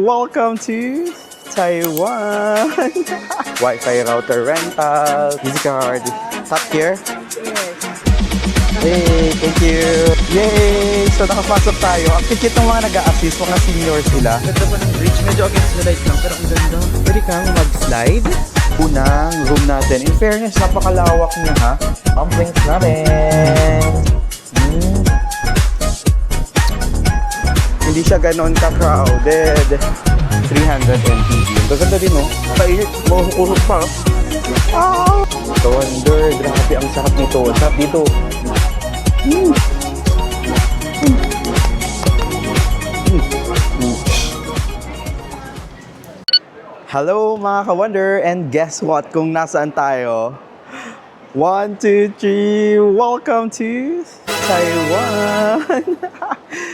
Welcome to Taiwan. Wi-Fi router rental. Music card. Tap here. Hey, thank you. Yay! So nakapasok tayo. Ang tikit ng mga nag-a-assist, mga senior sila. Ganda po ng bridge. Medyo against the light lang, pero ang ganda. Pwede kang mag-slide. Unang room natin. In fairness, napakalawak niya ha. Pamplings namin. Hindi siya ganon ka-crowded. 300 MPG. Gaganda din, no? Kainit. Usok pa. Ah! Wonder. Grabe, ang sarap nito. Sarap dito. Hello mga ka-wonder, and guess what kung nasaan tayo? 1, 2, 3, welcome to Taiwan!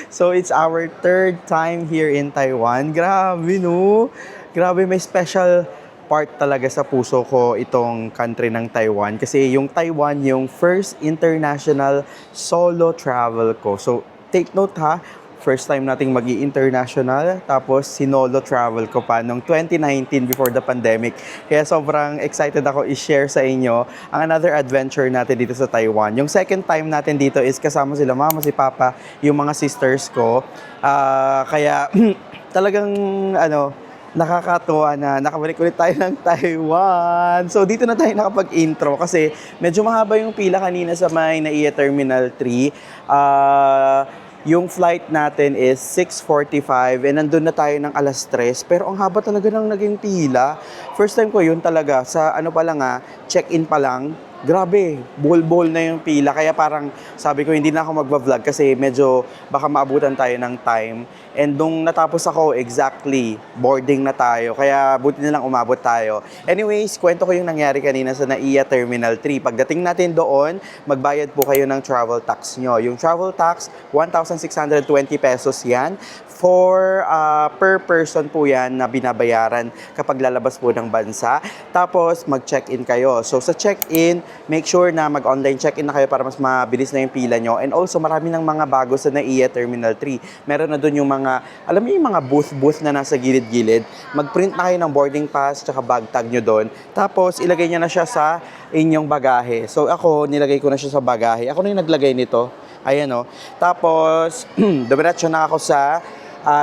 So it's our third time here in Taiwan. Grabe no? Grabe, may special part talaga sa puso ko itong country ng Taiwan. Kasi yung Taiwan, yung first international solo travel ko. So take note ha, first time nating mag-i-international, tapos sinolo travel ko pa noong 2019 before the pandemic. Kaya sobrang excited ako i-share sa inyo ang another adventure natin dito sa Taiwan. Yung second time natin dito is kasama sila mama, si papa, yung mga sisters ko. Kaya talagang nakakatuwa na nakabalik ulit tayo ng Taiwan. So dito na tayo nakapag-intro kasi medyo mahaba yung pila kanina sa may NAIA Terminal 3. Yung flight natin is 6:45 and nandun na tayo ng alas 3. Pero ang haba talaga ng naging pila. First time ko yun talaga. Sa pa lang check-in pa lang. Grabe, bol-bol na yung pila. Kaya parang sabi ko hindi na ako magba-vlog kasi medyo baka maabutan tayo ng time. And nung natapos ako, exactly, boarding na tayo. Kaya buti na lang umabot tayo. Anyways, kwento ko yung nangyari kanina sa NAIA Terminal 3. Pagdating natin doon, magbayad po kayo ng travel tax nyo. Yung travel tax, 1,620 pesos yan. Per person po yan na binabayaran kapag lalabas po ng bansa. Tapos, mag-check-in kayo. So, sa check-in, make sure na mag-online check-in na kayo para mas mabilis na yung pila nyo. And also, marami ng mga bago sa NAIA Terminal 3. Meron na doon yung mga, alam niyo yung mga booth na nasa gilid-gilid. Mag-print na kayo ng boarding pass tsaka bag tag nyo doon. Tapos, ilagay nyo na siya sa inyong bagahe. So, ako, nilagay ko na siya sa bagahe. Ako na yung naglagay nito. Ayan o. Tapos, dumiretso na ako sa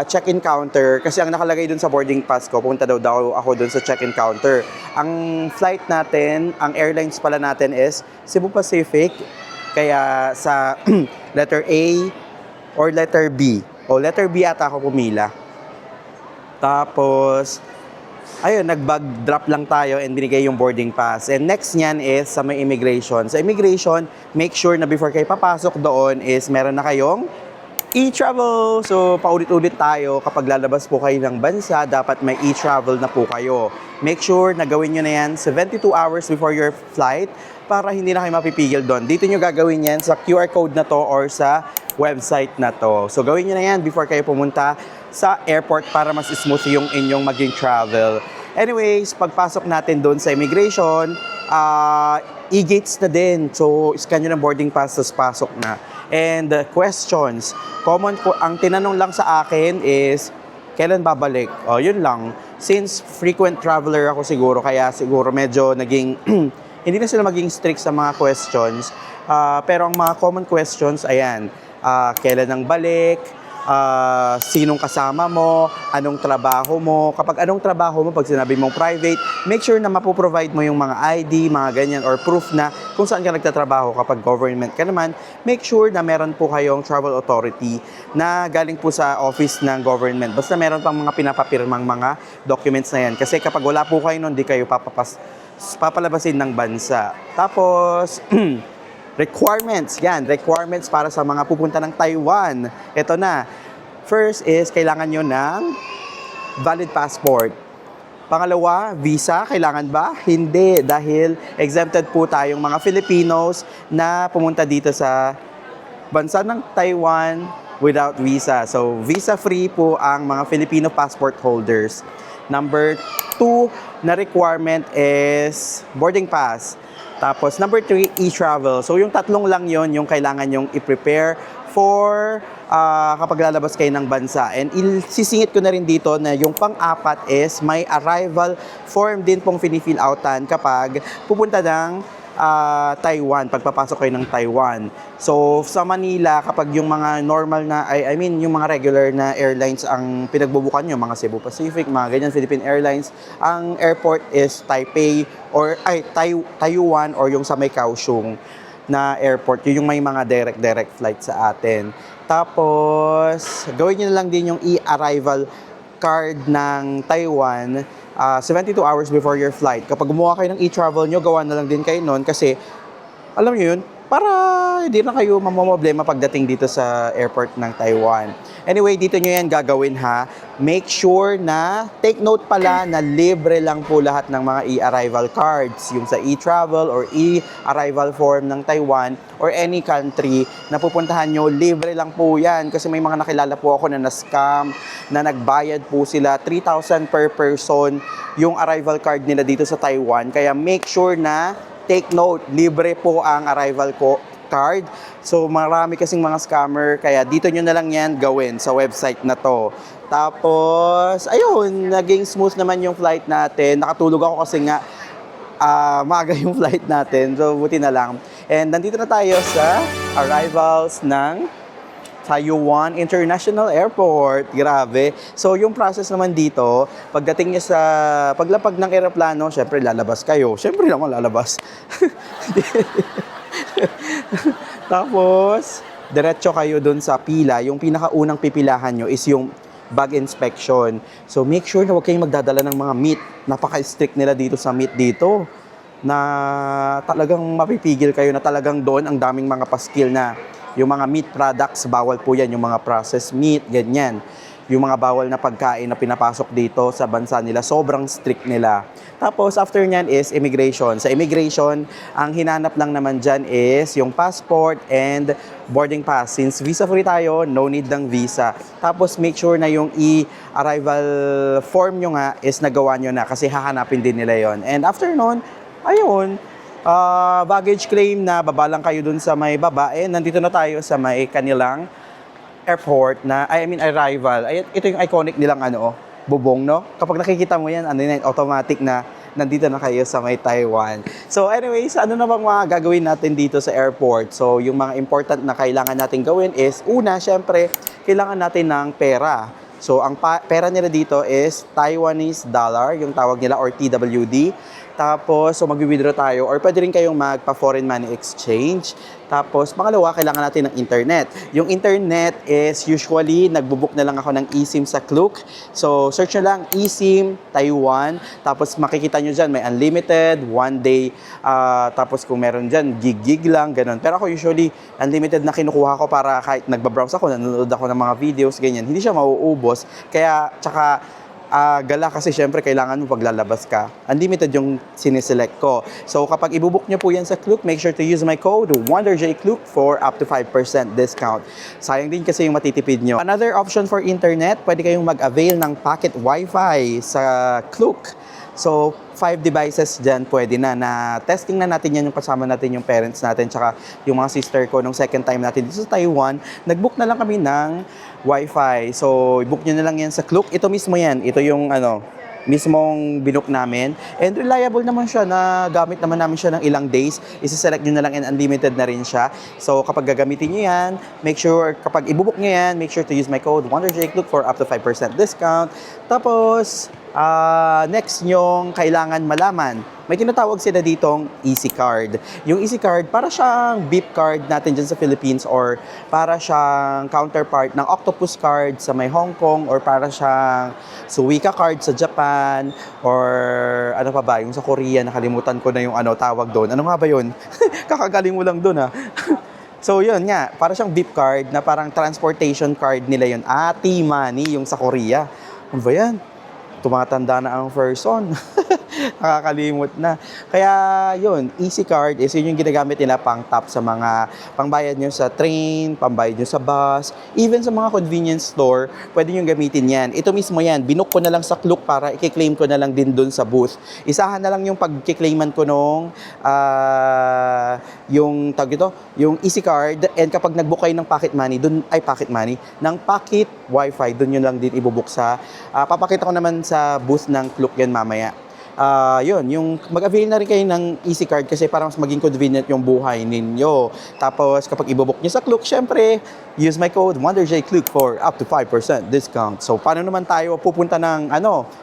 check-in counter kasi ang nakalagay dun sa boarding pass ko, punta daw ako dun sa check-in counter. Ang flight natin, ang airlines pala natin is Cebu Pacific, kaya sa letter A or letter B. O letter B ata ako pumila. Tapos, ayun, nag-bag drop lang tayo and binigay yung boarding pass. And next niyan is sa may immigration. Sa immigration, make sure na before kayo papasok doon is meron na kayong e-travel. So, paulit-ulit tayo. Kapag lalabas po kayo ng bansa, dapat may e-travel na po kayo. Make sure na gawin nyo na yan 72 hours before your flight para hindi na kayo mapipigil doon. Dito nyo gagawin yan sa QR code na to or sa website na to. So, gawin nyo na yan before kayo pumunta sa airport para mas smooth yung inyong maging travel. Anyways, pagpasok natin doon sa immigration, e-gates na din. So, scan nyo ng boarding pass, tapos pasok na. And questions. Common po, ang tinanong lang sa akin is, kailan babalik? O, yun lang. Since frequent traveler ako siguro, kaya siguro medyo naging, hindi na sila maging strict sa mga questions. Pero ang mga common questions, ayan, kailan ang balik? Sinong kasama mo, anong trabaho mo. Kapag anong trabaho mo, pag sinabi mong private, make sure na mapoprovide mo yung mga ID, mga ganyan, or proof na kung saan ka nagtatrabaho. Kapag government ka naman, make sure na meron po kayong travel authority na galing po sa office ng government. Basta meron pang mga pinapapirmang mga documents na yan. Kasi kapag wala po kayo nun, di kayo papalabasin ng bansa. Tapos, requirements, yan, requirements para sa mga pupunta ng Taiwan. Ito na. First is, kailangan nyo ng valid passport. Pangalawa, visa, kailangan ba? Hindi, dahil exempted po tayong mga Filipinos na pumunta dito sa bansa ng Taiwan without visa. So, visa-free po ang mga Filipino passport holders. Number 2 na requirement is boarding pass. Tapos, number 3, e-travel. So, yung tatlong lang yon yung kailangan yung i-prepare for kapag lalabas kayo ng bansa. And sisingit ko na rin dito na yung pang-apat is may arrival form din pong fini-fill outan kapag pupunta ng Taiwan, pagpapasok kayo ng Taiwan. So, sa Manila, kapag yung mga normal na, I mean, yung mga regular na airlines ang pinagbubukan nyo, mga Cebu Pacific, mga ganyan, Philippine Airlines, ang airport is Taipei, or, Taiwan, or yung sa may Kaohsiung na airport. Yun yung may mga direct flight sa atin. Tapos, gawin nyo na lang din yung e-arrival card ng Taiwan 72 hours before your flight. Kapag gumawa kayo ng e-travel nyo, gawa na lang din kayo nun kasi, alam nyo yun, para hindi na kayo mamamblema pagdating dito sa airport ng Taiwan. Anyway, dito nyo yan gagawin ha. Make sure na, take note pala na libre lang po lahat ng mga e-arrival cards. Yung sa e-travel or e-arrival form ng Taiwan or any country na pupuntahan nyo, libre lang po yan. Kasi may mga nakilala po ako na na-scam, na nagbayad po sila 3,000 per person yung arrival card nila dito sa Taiwan. Kaya make sure na take note, libre po ang arrival card. So, marami kasing mga scammer, kaya dito nyo na lang yan gawin sa website na to. Tapos, ayun, naging smooth naman yung flight natin. Nakatulog ako kasi nga maaga yung flight natin. So, buti na lang. And nandito na tayo sa arrivals ng Taiwan International Airport. Grabe. So, yung process naman dito, pagdating niya sa paglapag ng eroplano, syempre lalabas kayo. Syempre naman lalabas. Tapos, diretso kayo dun sa pila. Yung pinakaunang pipilahan nyo is yung bag inspection. So, make sure na huwag kayong magdadala ng mga meat. Napaka-strict nila dito sa meat dito. Na talagang mapipigil kayo na talagang doon ang daming mga paskil na yung mga meat products, bawal po yan. Yung mga processed meat, ganyan. Yung mga bawal na pagkain na pinapasok dito sa bansa nila, sobrang strict nila. Tapos, after nyan is immigration. Sa immigration, ang hinanap lang naman dyan is yung passport and boarding pass. Since visa-free tayo, no need ng visa. Tapos, make sure na yung e-arrival form nyo nga is nagawa nyo na kasi hahanapin din nila yon. And after nun, ayun, baggage claim na baba lang kayo dun sa may baba. Nandito na tayo sa may kanilang airport na, arrival. Ay, ito yung iconic nilang bubong, no? Kapag nakikita mo yan, automatic na nandito na kayo sa may Taiwan. So anyways, ano na bang mga gagawin natin dito sa airport? So yung mga important na kailangan natin gawin is, una, syempre, kailangan natin ng pera. So ang pera nila dito is Taiwanese dollar, yung tawag nila, or TWD. Tapos, so mag-withdraw tayo or pwede rin kayong magpa-foreign money exchange. Tapos, pangalawa, kailangan natin ng internet. Yung internet is usually, nagbubook na lang ako ng eSIM sa Klook. So, search nyo lang eSIM Taiwan. Tapos, makikita nyo dyan, may unlimited, one day. Tapos, kung meron dyan, gig lang, ganun. Pero ako usually, unlimited na kinukuha ko para kahit nagbabrowse ako, nanonood ako ng mga videos, ganyan. Hindi siya mauubos. Kaya, tsaka, gala kasi syempre kailangan mo paglalabas ka. Unlimited yung siniselect ko. So kapag ibubook nyo po yan sa Klook, make sure to use my code WonderJKlook for up to 5% discount. Sayang din kasi yung matitipid nyo. Another option for internet, pwede kayong mag-avail ng pocket wifi sa Klook. So 5 devices dyan pwede na testing na natin yan yung kasama natin yung parents natin tsaka yung mga sister ko nung second time natin dito sa Taiwan. Nag-book na lang kami ng Wi-Fi. So, i-book nyo na lang yan sa Klook. Ito mismo yan. Ito yung mismong binook namin. And reliable naman siya na gamit naman namin siya ng ilang days. Isa-select nyo na lang and unlimited na rin siya. So, kapag gagamitin nyo yan, make sure, kapag i-book nyo yan, make sure to use my code WonderJKlook for up to 5% discount. Tapos, next nyong kailangan malaman, may tinatawag sila ditong Easy Card. Yung Easy Card, para siyang beep card natin dyan sa Philippines or para siyang counterpart ng Octopus Card sa may Hong Kong or para siyang Suica Card sa Japan or ano pa ba, yung sa Korea, nakalimutan ko na yung tawag doon. Ano nga ba yun? Kakagaling mo lang doon So yun nga, para siyang beep card na parang transportation card nila yun. T-Money yung sa Korea. Ano ba yan? Tumatanda na ang person. Nakakalimot na. Kaya yun, Easy Card is yun yung ginagamit nila pang top sa mga pangbayad nyo sa train, pambayad nyo sa bus, even sa mga convenience store, pwede nyo gamitin yan. Ito mismo yan, binook ko na lang sa Klook para i-claim ko na lang din dun sa booth. Isahan na lang yung pag-claiman ko nung yung tag ito, yung Easy Card, and kapag nag-book kayo ng pocket money, ng pocket wifi, dun yun lang din ibubuk sa, papakita ko naman sa booth ng Klook yan mamaya. Yun, yung mag-avail na rin kayo ng Easy Card kasi para mas maging convenient yung buhay ninyo. Tapos, kapag ibobook nyo sa Klook, syempre, use my code WonderJClook for up to 5% discount. So, paano naman tayo pupunta ng,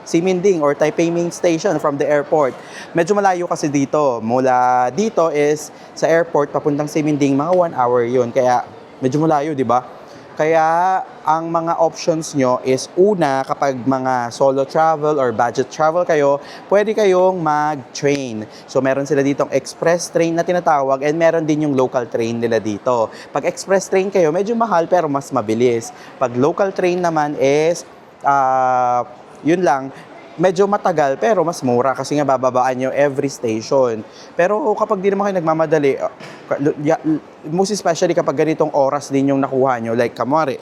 Siminding or Taipei Main Station from the airport? Medyo malayo kasi dito. Mula dito is sa airport, papuntang Siminding, mga 1 hour yun. Kaya, medyo malayo, di ba? Kaya, ang mga options nyo is una, kapag mga solo travel or budget travel kayo, pwede kayong mag-train. So, meron sila ditong express train na tinatawag and meron din yung local train nila dito. Pag express train kayo, medyo mahal pero mas mabilis. Pag local train naman is, yun lang, medyo matagal pero mas mura kasi nga bababaan nyo every station. Pero kapag di naman kayo nagmamadali, most especially kapag ganitong oras din yung nakuha nyo, like kamari,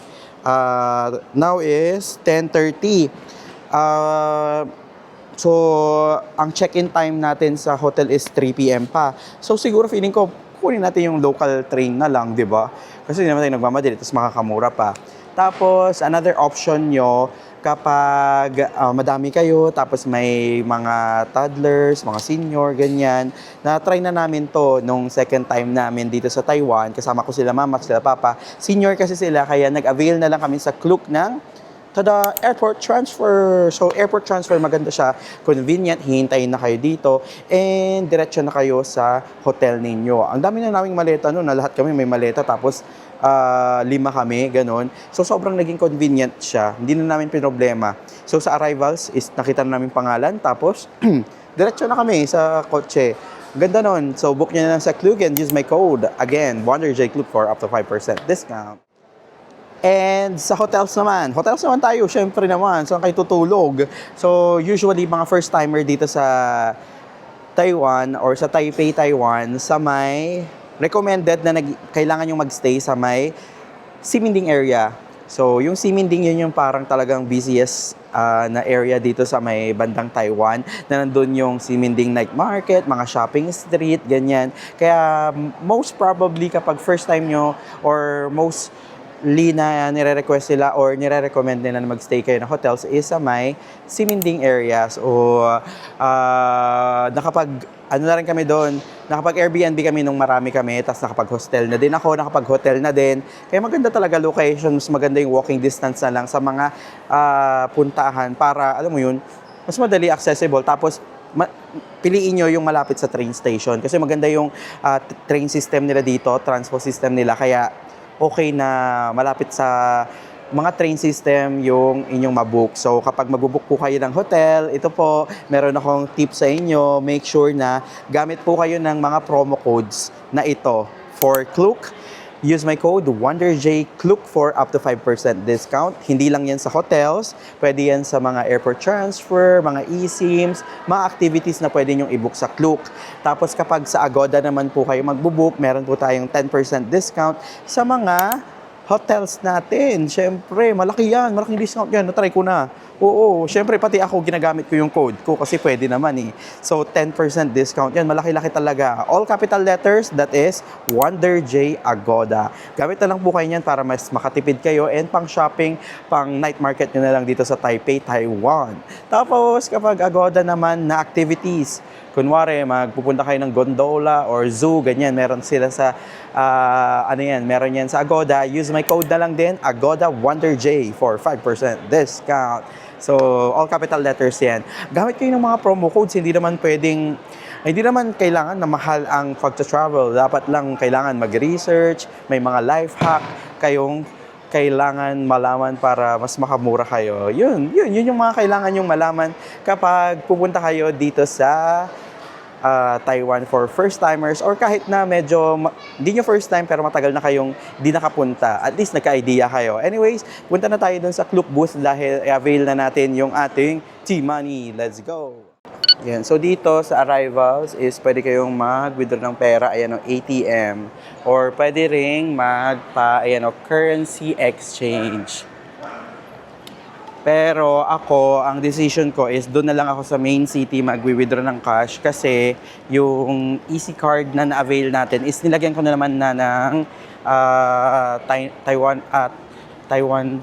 now is 10:30. So, ang check-in time natin sa hotel is 3 p.m. pa. So, siguro feeling ko, kunin natin yung local train na lang, di ba? Kasi di naman tayo nagmamadali, tapos makakamura pa. Tapos, another option nyo, kapag madami kayo, tapos may mga toddlers, mga senior, ganyan, na-try na namin to nung second time namin dito sa Taiwan. Kasama ko sila mama, sila papa. Senior kasi sila, kaya nag-avail na lang kami sa Klook ng tada airport transfer. So, airport transfer, maganda siya. Convenient, hihintayin na kayo dito. And diretso na kayo sa hotel ninyo. Ang dami na naming maleta no, na lahat kami may maleta. Tapos, 5 kami, ganun. So, sobrang naging convenient siya. Hindi na namin pinoblema. So, sa arrivals, is nakita na namin pangalan. Tapos, diretso na kami sa kotse. Ganda nun. So, book nyo na lang sa Klook and use my code. Again, WonderJClook for up to 5% discount. And sa hotels naman tayo, syempre naman, saan kayo tutulog? So, usually, mga first-timer dito sa Taiwan or sa Taipei, Taiwan, sa may recommended na kailangan yung magstay sa may Siminding area. So, yung Siminding, yun yung parang talagang busiest na area dito sa may bandang Taiwan, na nandun yung Siminding Night Market, mga shopping street, ganyan. Kaya, most probably, kapag first time nyo or most na nire-request sila or nire-recommend nila na magstay kayo ng hotels is sa may Siminding areas o na rin kami doon, nakapag-Airbnb kami nung marami kami, tapos nakapag-hostel na din ako, nakapag-hotel na din. Kaya maganda talaga location, mas maganda yung walking distance na lang sa mga puntahan para, alam mo yun, mas madali accessible. Tapos, piliin nyo yung malapit sa train station kasi maganda yung train system nila dito, transport system nila, kaya okay na malapit sa mga train system yung inyong mabook. So, kapag magbubook po kayo ng hotel, ito po, meron akong tip sa inyo. Make sure na gamit po kayo ng mga promo codes na ito. For Klook, use my code WonderJClook for up to 5% discount. Hindi lang yan sa hotels, pwede yan sa mga airport transfer, mga eSIMs, mga activities na pwede nyong i-book sa Klook. Tapos kapag sa Agoda naman po kayo magbubook, meron po tayong 10% discount sa mga hotels natin. Siyempre, malaki yan. Malaking discount yan. Na-try ko na. Oo, siyempre, pati ako ginagamit ko yung code ko kasi pwede naman eh. So, 10% discount yan. Malaki-laki talaga. All capital letters, that is WonderJ Agoda. Gamit na lang po kayo yan para mas makatipid kayo and pang shopping, pang night market nyo na lang dito sa Taipei, Taiwan. Tapos, kapag Agoda naman na activities, kunwari, magpupunta kayo ng gondola or zoo, ganyan, meron sila sa, meron yan sa Agoda. Use my code na lang din, Agoda WonderJ for 5% discount. So, all capital letters yan. Gamit kayo ng mga promo codes, hindi naman kailangan na mahal ang pag-travel. Dapat lang kailangan mag-research, may mga life hack kayong kailangan malaman para mas makamura kayo. Yun yung mga kailangan yung malaman kapag pupunta kayo dito sa Taiwan for first-timers or kahit na medyo hindi nyo first time pero matagal na kayong di nakapunta. At least nagka-idea kayo. Anyways, punta na tayo dun sa Klook booth dahil i-avail na natin yung ating T-Money. Let's go! Yan. So dito sa arrivals is pwede kayong mag-withdraw ng pera, ayan o, ATM. Or pwede ring ayan o, currency exchange. Pero ako, ang decision ko is doon na lang ako sa main city mag-withdraw ng cash kasi yung easy card na na-avail natin is nilagyan ko na naman na ng Taiwan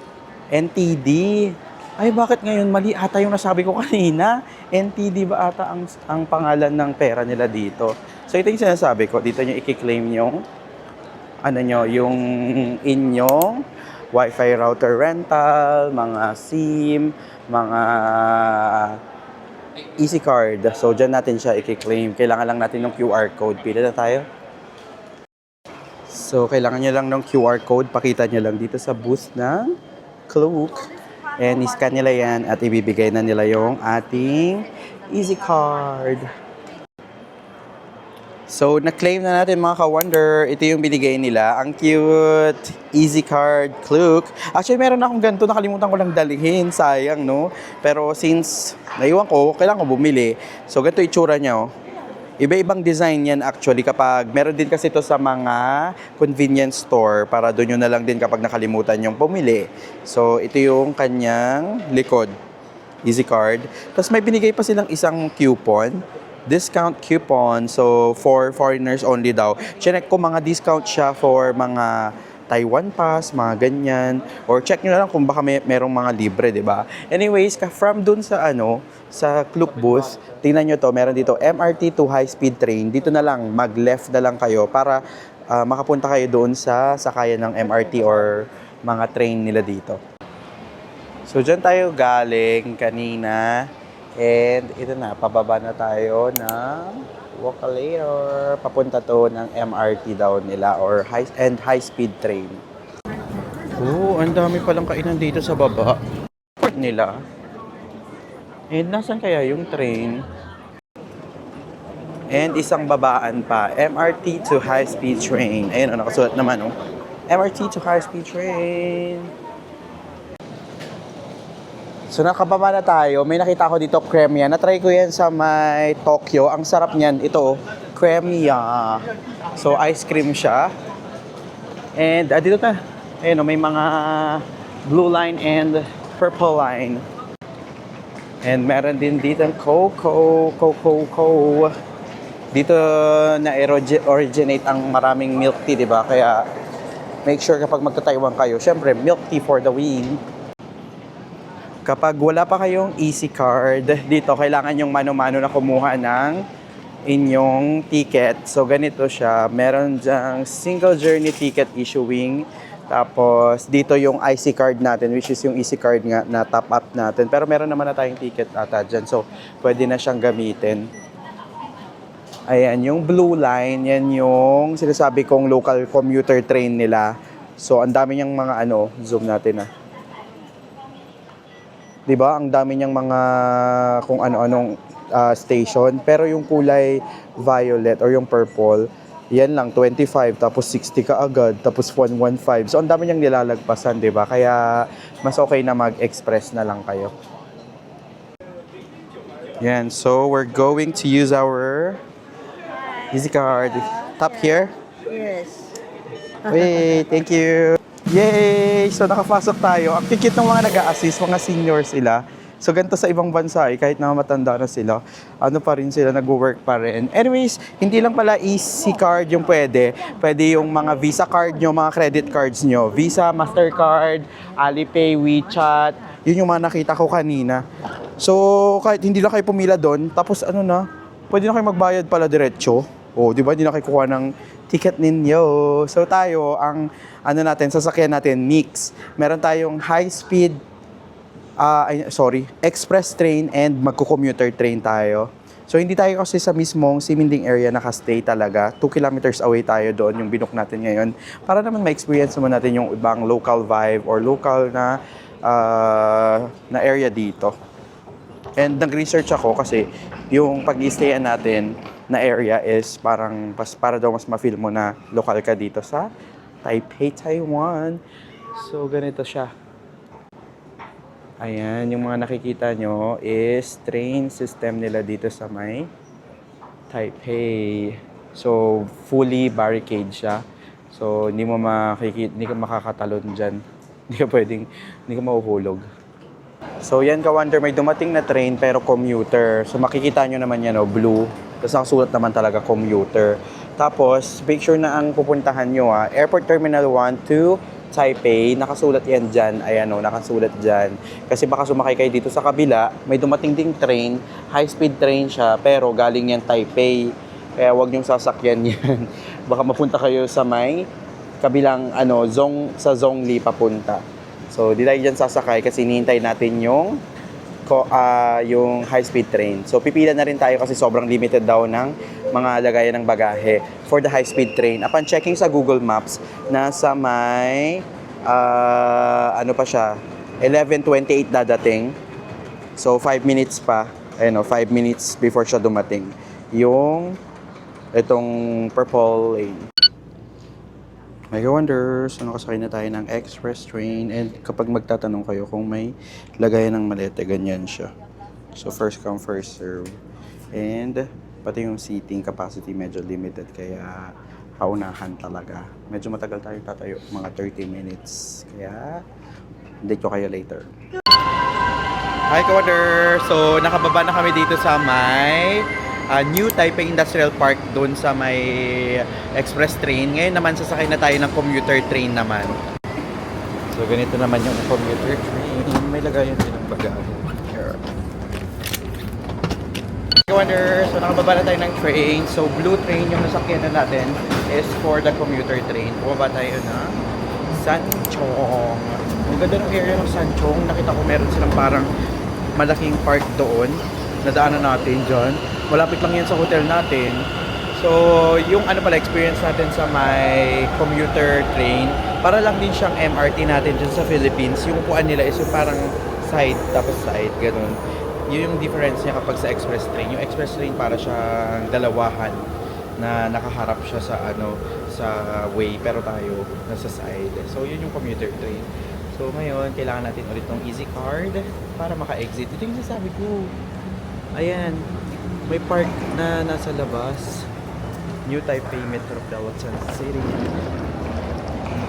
NTD. Ay, bakit ngayon mali ata yung nasabi ko kanina? NTD ba ata ang pangalan ng pera nila dito? So ito yung sinasabi ko, dito nyo i-claim yung yung inyong Wi-Fi router rental, mga SIM, mga easy card. So dyan natin siya i-claim. Kailangan lang natin ng QR code. Pila na tayo. So kailangan nyo lang ng QR code. Pakita nyo lang dito sa booth ng Klook. And iscan nila yan at ibibigay na nila yung ating easy card. So, na-claim na natin mga ka-wonder. Ito yung binigay nila. Ang cute. Easy card. Klook. Actually, meron akong ganito. Nakalimutan ko lang dalhin. Sayang, no? Pero since naiwan ko, kailangan ko bumili. So, ganito itsura niya, oh. Iba-ibang design yan actually kapag meron din kasi ito sa mga convenience store para doon yun na lang din kapag nakalimutan yung pumili. So, ito yung kanyang likod. Easy card. Tapos may binigay pa silang isang coupon. Discount coupon. So, for foreigners only daw. Check ko mga discount siya for mga Taiwan Pass, mga ganyan. Or check nyo na lang kung baka merong mga libre, di ba? Anyways, from dun sa sa Klook booth, tingnan nyo to, meron dito MRT to high-speed train. Dito na lang, mag-left na lang kayo para makapunta kayo doon sa sakayan ng MRT or mga train nila dito. So, dyan tayo galing kanina. And ito na, pababa na tayo ng Walkalator. Papunta to ng MRT daw nila or high-speed train. Oh, ang dami palang kainan dito sa baba. Port nila. And nasan kaya yung train? And isang babaan pa. MRT to high-speed train. Ayun, nakasulat naman, oh. MRT to high-speed train. So, nakababa na tayo. May nakita ko dito, Cremia. Na-try ko yan sa may Tokyo. Ang sarap niyan. Ito, Cremia. So, ice cream siya. And, dito na. Ayun, may mga blue line and purple line. And meron din dito ang Coco. Dito na originate ang maraming milk tea, di ba? Kaya make sure kapag magta-Taiwan kayo, syempre milk tea for the win. Kapag wala pa kayong easy card, dito kailangan yung mano-mano na kumuha ng inyong ticket. So ganito siya, meron dyang single journey ticket issuing. Tapos, dito yung IC card natin, which is yung easy card nga na top up natin. Pero meron naman na tayong ticket ata dyan. So, pwede na siyang gamitin. Ayan, yung blue line, yan yung sinasabi kong local commuter train nila. So, ang dami niyang mga zoom natin Diba? Ang dami niyang mga kung ano-anong station. Pero yung kulay violet or yung purple, yan lang, 25, tapos 60 ka agad, tapos 115. So, ang dami niyang nilalagpasan, di ba? Kaya, mas okay na mag-express na lang kayo. Yan, so we're going to use our easy card. Tap here? Yes. Wait, thank you. Yay! So, nakapasok tayo. Ang kikit ng mga nag-a-assist, mga seniors sila. So, ganito sa ibang bansa kahit na matanda na sila, pa rin sila, nag-work pa rin. Anyways, hindi lang pala easy card yung pwede. Pwede yung mga Visa card nyo, mga credit cards nyo. Visa, Mastercard, Alipay, WeChat. Yun yung mga nakita ko kanina. So, kahit hindi lang kayo pumila doon, tapos pwede na kayo magbayad pala diretso. O, di ba? Hindi na kayo kuha ng ticket ninyo. So, tayo, ang sasakyan natin, mix. Meron tayong high-speed express train and magko-commuter train tayo. So, hindi tayo kasi sa mismong Siminding area nakastay talaga. 2 kilometers away tayo doon, yung binook natin ngayon. Para naman ma-experience naman natin yung ibang local vibe or local na area dito. And nag-research ako kasi yung pag-i-stayan natin na area is para daw mas ma-feel mo na local ka dito sa Taipei, Taiwan. So, ganito siya. Ayan, yung mga nakikita nyo is train system nila dito sa may Taipei. So, fully barricade siya. So, hindi mo hindi ka makakatalon dyan. Hindi ka pwedeng, hindi ka mahuhulog. So, yan ka-wonder, may dumating na train pero commuter. So, makikita nyo naman yan, oh, blue. Tapos nakasulat naman talaga commuter. Tapos, make sure na ang pupuntahan nyo, Airport Terminal 1 to Taipei. Nakasulat yan dyan. Ayan, oh, nakasulat dyan. Kasi baka sumakay kayo dito sa kabila, may dumating ding train. High-speed train siya, pero galing yan Taipei. Kaya huwag nyong sasakyan yan. Baka mapunta kayo sa may kabilang, sa Zhongli papunta. So, di tayo dyan sasakay kasi hinihintay natin yung high-speed train. So, pipila na rin tayo kasi sobrang limited daw ng mga lagayan ng bagahe for the high-speed train. Upon checking sa Google Maps, nasa may, 11:28 dadating. So, 5 minutes pa. 5 minutes before siya dumating. Itong purple lane. May wonders, nakasakay na tayo ng express train and kapag magtatanong kayo kung may lagayan ng malete, ganyan siya. So first come, first serve. And pati yung seating capacity medyo limited kaya paunahan talaga. Medyo matagal tayo tatayo, mga 30 minutes. Kaya update ko kayo later. Hi ka-wonder! So nakababa na kami dito sa may New Taipei Industrial Park doon sa may express train. Ngayon naman sasakay na tayo ng commuter train naman. So ganito naman yung commuter train. May lagayan din ng bagahe. Here. Wonder, so nakababa na tayo ng train. So blue train yung nasakyan na natin is for the commuter train. Bumaba tayo na Sanchong. Ang ganda ng area ng Sanchong. Nakita ko meron silang parang malaking park doon. Nadaanan natin dyan. Malapit lang yan sa hotel natin. So, yung experience natin sa may commuter train, para lang din siyang MRT natin dyan sa Philippines. Yung upuan nila is yung parang side, tapos side, ganun. Yun yung difference niya kapag sa express train. Yung express train para siyang dalawahan na nakaharap siya sa sa way, pero tayo nasa side. So, yun yung commuter train. So, ngayon, kailangan natin ulit ng easy card para maka-exit. Ito yung sasabi ko. Ayan, may park na nasa labas. New Taipei Metropolitan City.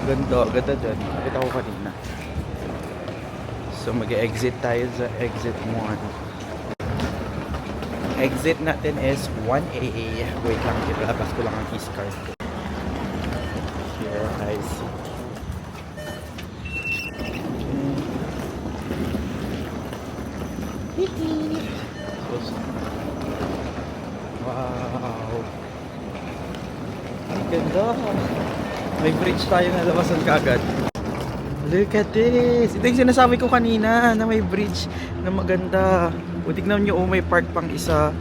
Ganda dyan. Nakita ko kanina. So mag-exit tayo sa exit 1. Exit natin is 1A. Wait lang, ilabas ko lang ang keys card. Here, I see. Wow! Ang ganda! May bridge tayo na labasan kagad. Look at this! Ito yung sinasabi ko kanina na may bridge na maganda. O tignan nyo, may park pang isa.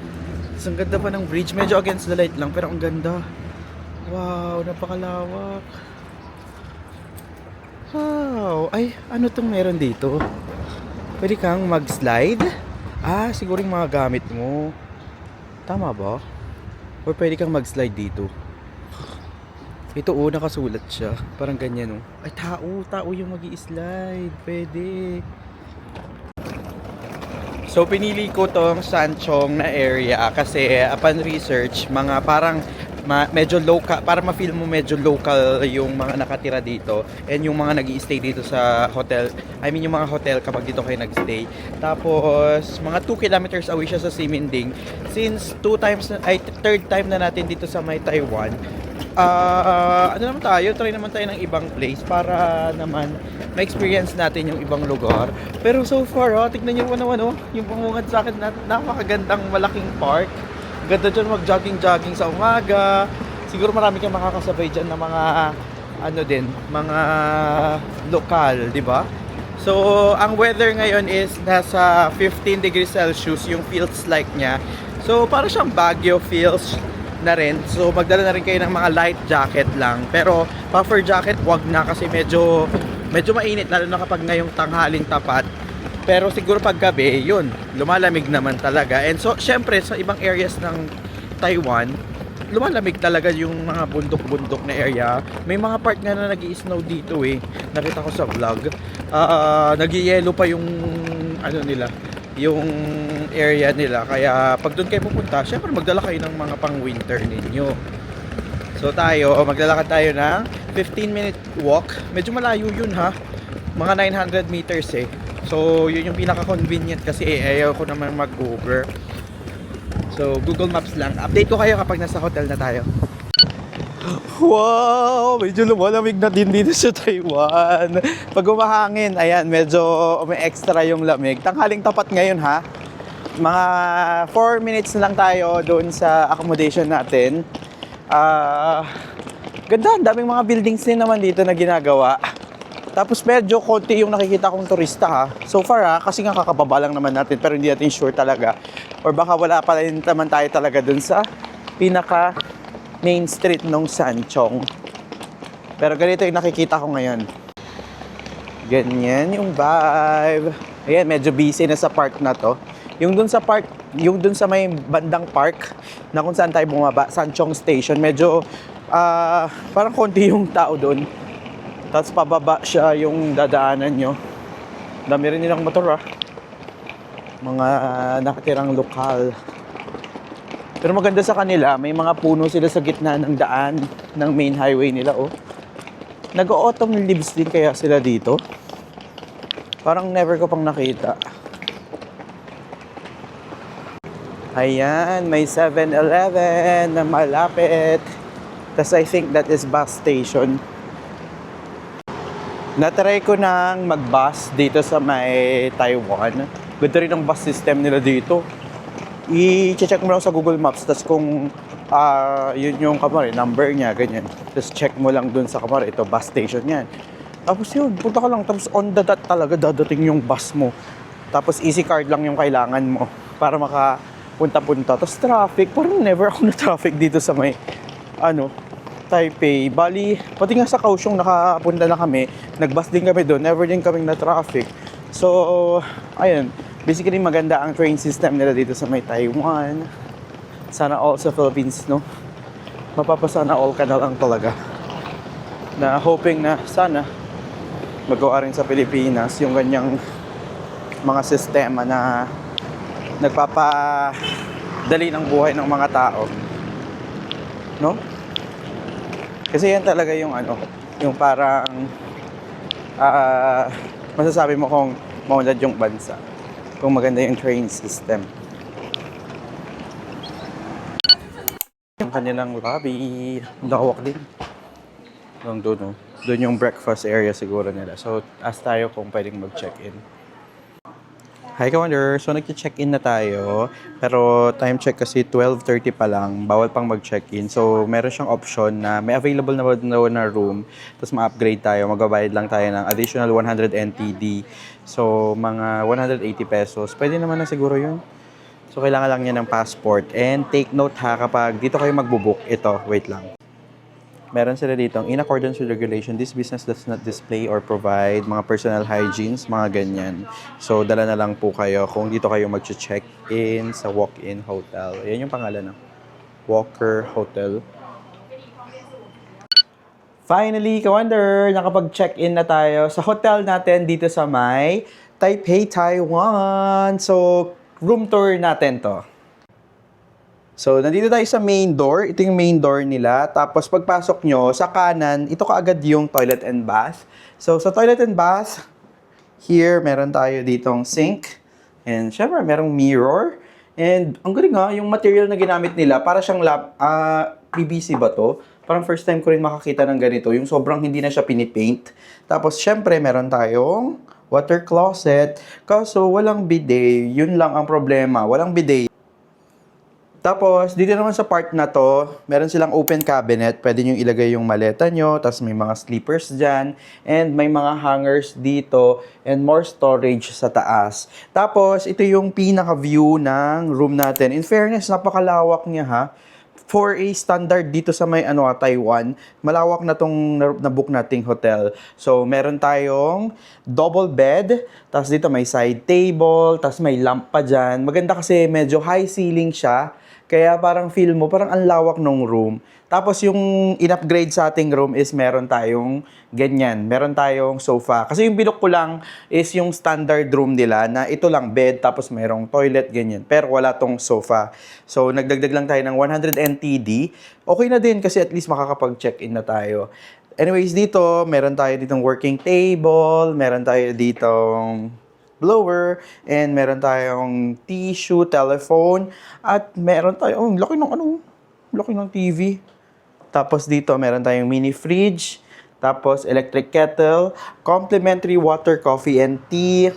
Ang ganda pa ng bridge. Medyo against the light lang pero ang ganda. Wow! Napakalawak. Wow! Ay, ano tong meron dito? Pwede kang mag-slide? Siguro yung mga gamit mo. Tama ba? Or pwede kang mag-slide dito. Ito nakasulat siya. Parang ganyan Ay, tao yung mag-i-slide. Pwede. So, pinili ko tong Sanchong na area kasi upon research, mga parang medyo local, para ma-feel mo medyo local yung mga nakatira dito and yung mga nag-i-stay dito sa hotel. I mean yung mga hotel kapag dito kayo nag-stay. Tapos mga 2 kilometers away siya sa Ximending. Since third time na natin dito sa may Taiwan. Try naman tayo ng ibang place para naman ma-experience natin yung ibang lugar. Pero so far, tignan niyo naman yung pangungad sa akin na napakagandang malaking park. Ganda dyan mag-jogging-jogging sa umaga. Siguro marami kang makakasabay dyan na mga mga lokal, di ba? So, ang weather ngayon is nasa 15 degrees Celsius yung feels like niya. So, para siyang Baguio feels na rin. So, magdala na rin kayo ng mga light jacket lang. Pero, puffer jacket, wag na kasi medyo mainit, lalo na kapag ngayong tanghaling tapat. Pero siguro pag gabi, yun, lumalamig naman talaga. And so, syempre, sa ibang areas ng Taiwan, lumalamig talaga yung mga bundok-bundok na area. May mga part nga na nag-i-snow dito Nakita ko sa vlog. Nag-i-yellow pa yung ano nila, yung area nila. Kaya pag doon kayo pupunta, syempre magdala kayo ng mga pang-winter ninyo. So tayo, maglalakad tayo ng 15-minute walk. Medyo malayo yun ha. Mga 900 meters eh. So yun yung pinaka-convenient kasi ayaw ko naman mag-Uber. So Google Maps lang. Update ko kayo kapag nasa hotel na tayo. Wow! Medyo lumalamig na din dito sa Taiwan. Pag umahangin, ayan, medyo may extra yung lamig. Tanghaling tapat ngayon ha. Mga 4 minutes na lang tayo doon sa accommodation natin. Ganda, daming mga buildings din naman dito na ginagawa. Tapos medyo konti yung nakikita kong turista ha. So far ha, kasi nga kakababa lang naman natin pero hindi natin sure talaga. Or baka wala pa rin naman tayo talaga dun sa pinaka main street nung Sanchong. Pero ganito yung nakikita ko ngayon. Ganyan yung vibe. Ayan, medyo busy na sa park na to. Yung dun sa park, yung dun sa may bandang park na kung saan tayo bumaba, Sanchong Station, medyo parang konti yung tao dun. Tapos pababa siya yung dadaanan nyo. Dami rin nilang motor mga nakatirang lokal. Pero maganda sa kanila, may mga puno sila sa gitna ng daan ng main highway nila Nag-autumn leaves din kaya sila dito. Parang never ko pang nakita. Ayan, may 7-Eleven na malapit. Tapos I think that is bus station. Natry ko nang mag-bus dito sa may Taiwan. Ganda rin ang bus system nila dito. I-check mo lang sa Google Maps, tapos kung yun yung kamari, number niya, ganyan. Tapos check mo lang dun sa kamari, ito, bus station yan. Tapos yun, punta ka lang, tapos on the dot talaga dadating yung bus mo. Tapos easy card lang yung kailangan mo para makapunta-punta. Tapos traffic, parang never ako na-traffic dito sa may, Taipei. Bali, pati nga sa Kaohsiung nakapunta na kami, nag-bus din kami doon, never din kaming na-traffic. So, ayun. Basically, maganda ang train system nila dito sa may Taiwan. Sana all sa Philippines, no? Mapapasana all ka na lang talaga. Na hoping na sana magawa rin sa Pilipinas yung ganyang mga sistema na nagpapadali ng buhay ng mga tao. No? Kasi yan talaga yung yung parang masasabi mo kung maunlad yung bansa. Kung maganda yung train system. Yung kanilang lobby, lawak din. Doon, doon yung breakfast area siguro nila. So, ask tayo kung pwedeng mag-check-in. Hi, Ka-Wonder! So, nag-check-in na tayo. Pero time check kasi 12:30 pa lang. Bawal pang mag-check-in. So, meron siyang option na may available na room. Tapos ma-upgrade tayo. Magbabayad lang tayo ng additional 100 NTD. So, mga 180 pesos. Pwede naman na siguro yun. So, kailangan lang niya ng passport. And take note ha, kapag dito kayo magbubook, ito, wait lang. Meron sila dito, in accordance with regulation, this business does not display or provide mga personal hygienes, mga ganyan. So, dala na lang po kayo kung dito kayo mag-check-in sa walk-in hotel. Yan yung pangalan ng Walker Hotel. Finally, Ka-Wonder, nakapag-check-in na tayo sa hotel natin dito sa may Taipei, Taiwan. So, room tour natin to. So, nandito tayo sa main door. Ito yung main door nila. Tapos, pagpasok nyo, sa kanan, ito kaagad yung toilet and bath. So, sa toilet and bath, here, meron tayo ditong sink. And, syempre, merong mirror. And, ang galing yung material na ginamit nila, para siyang PVC ba to? Parang first time ko rin makakita ng ganito. Yung sobrang hindi na siya pinipaint. Tapos, syempre, meron tayong water closet. Kaso, walang bidet. Yun lang ang problema. Walang bidet. Tapos, dito naman sa part na to, meron silang open cabinet. Pwede nyo ilagay yung maleta nyo. Tapos may mga sleepers dyan. And may mga hangers dito. And more storage sa taas. Tapos, ito yung pinaka-view ng room natin. In fairness, napakalawak niya ha. For a standard dito sa may Taiwan, malawak na tong na-book nating hotel. So, meron tayong double bed. Tapos dito may side table. Tapos may lamp pa dyan. Maganda kasi medyo high ceiling siya. Kaya parang feel mo, parang ang lawak ng room. Tapos yung in-upgrade sa ating room is meron tayong ganyan. Meron tayong sofa. Kasi yung binook ko lang is yung standard room nila na ito lang bed tapos merong toilet ganyan. Pero wala tong sofa. So nagdagdag lang tayo ng 100 NTD. Okay na din kasi at least makakapag-check-in na tayo. Anyways, dito meron tayo ditong working table, meron tayo ditong blower, and meron tayong tissue, telephone, at meron tayong, laki ng TV. Tapos dito, meron tayong mini fridge, tapos electric kettle, complimentary water, coffee, and tea.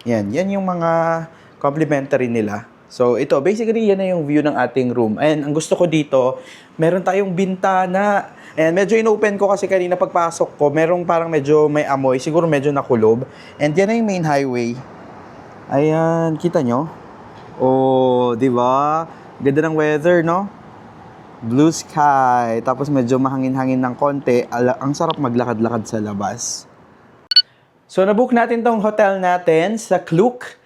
Yan yung mga complimentary nila. So, ito, basically, yan na yung view ng ating room. And ang gusto ko dito, meron tayong bintana. And medyo inopen ko kasi kanina pagpasok ko, merong parang medyo may amoy, siguro medyo nakulob. And yan na yung main highway. Ayan, kita nyo? Oh, di ba? Ganda ng weather, no? Blue sky, tapos medyo mahangin-hangin ng konti. Ang sarap maglakad-lakad sa labas. So, nabook natin tong hotel natin sa Klook.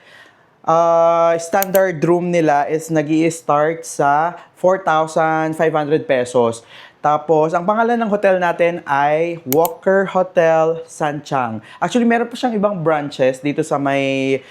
Standard room nila is nag-i-start sa 4,500 pesos. Tapos, ang pangalan ng hotel natin ay Walker Hotel Sanchang. Actually, meron pa siyang ibang branches dito sa may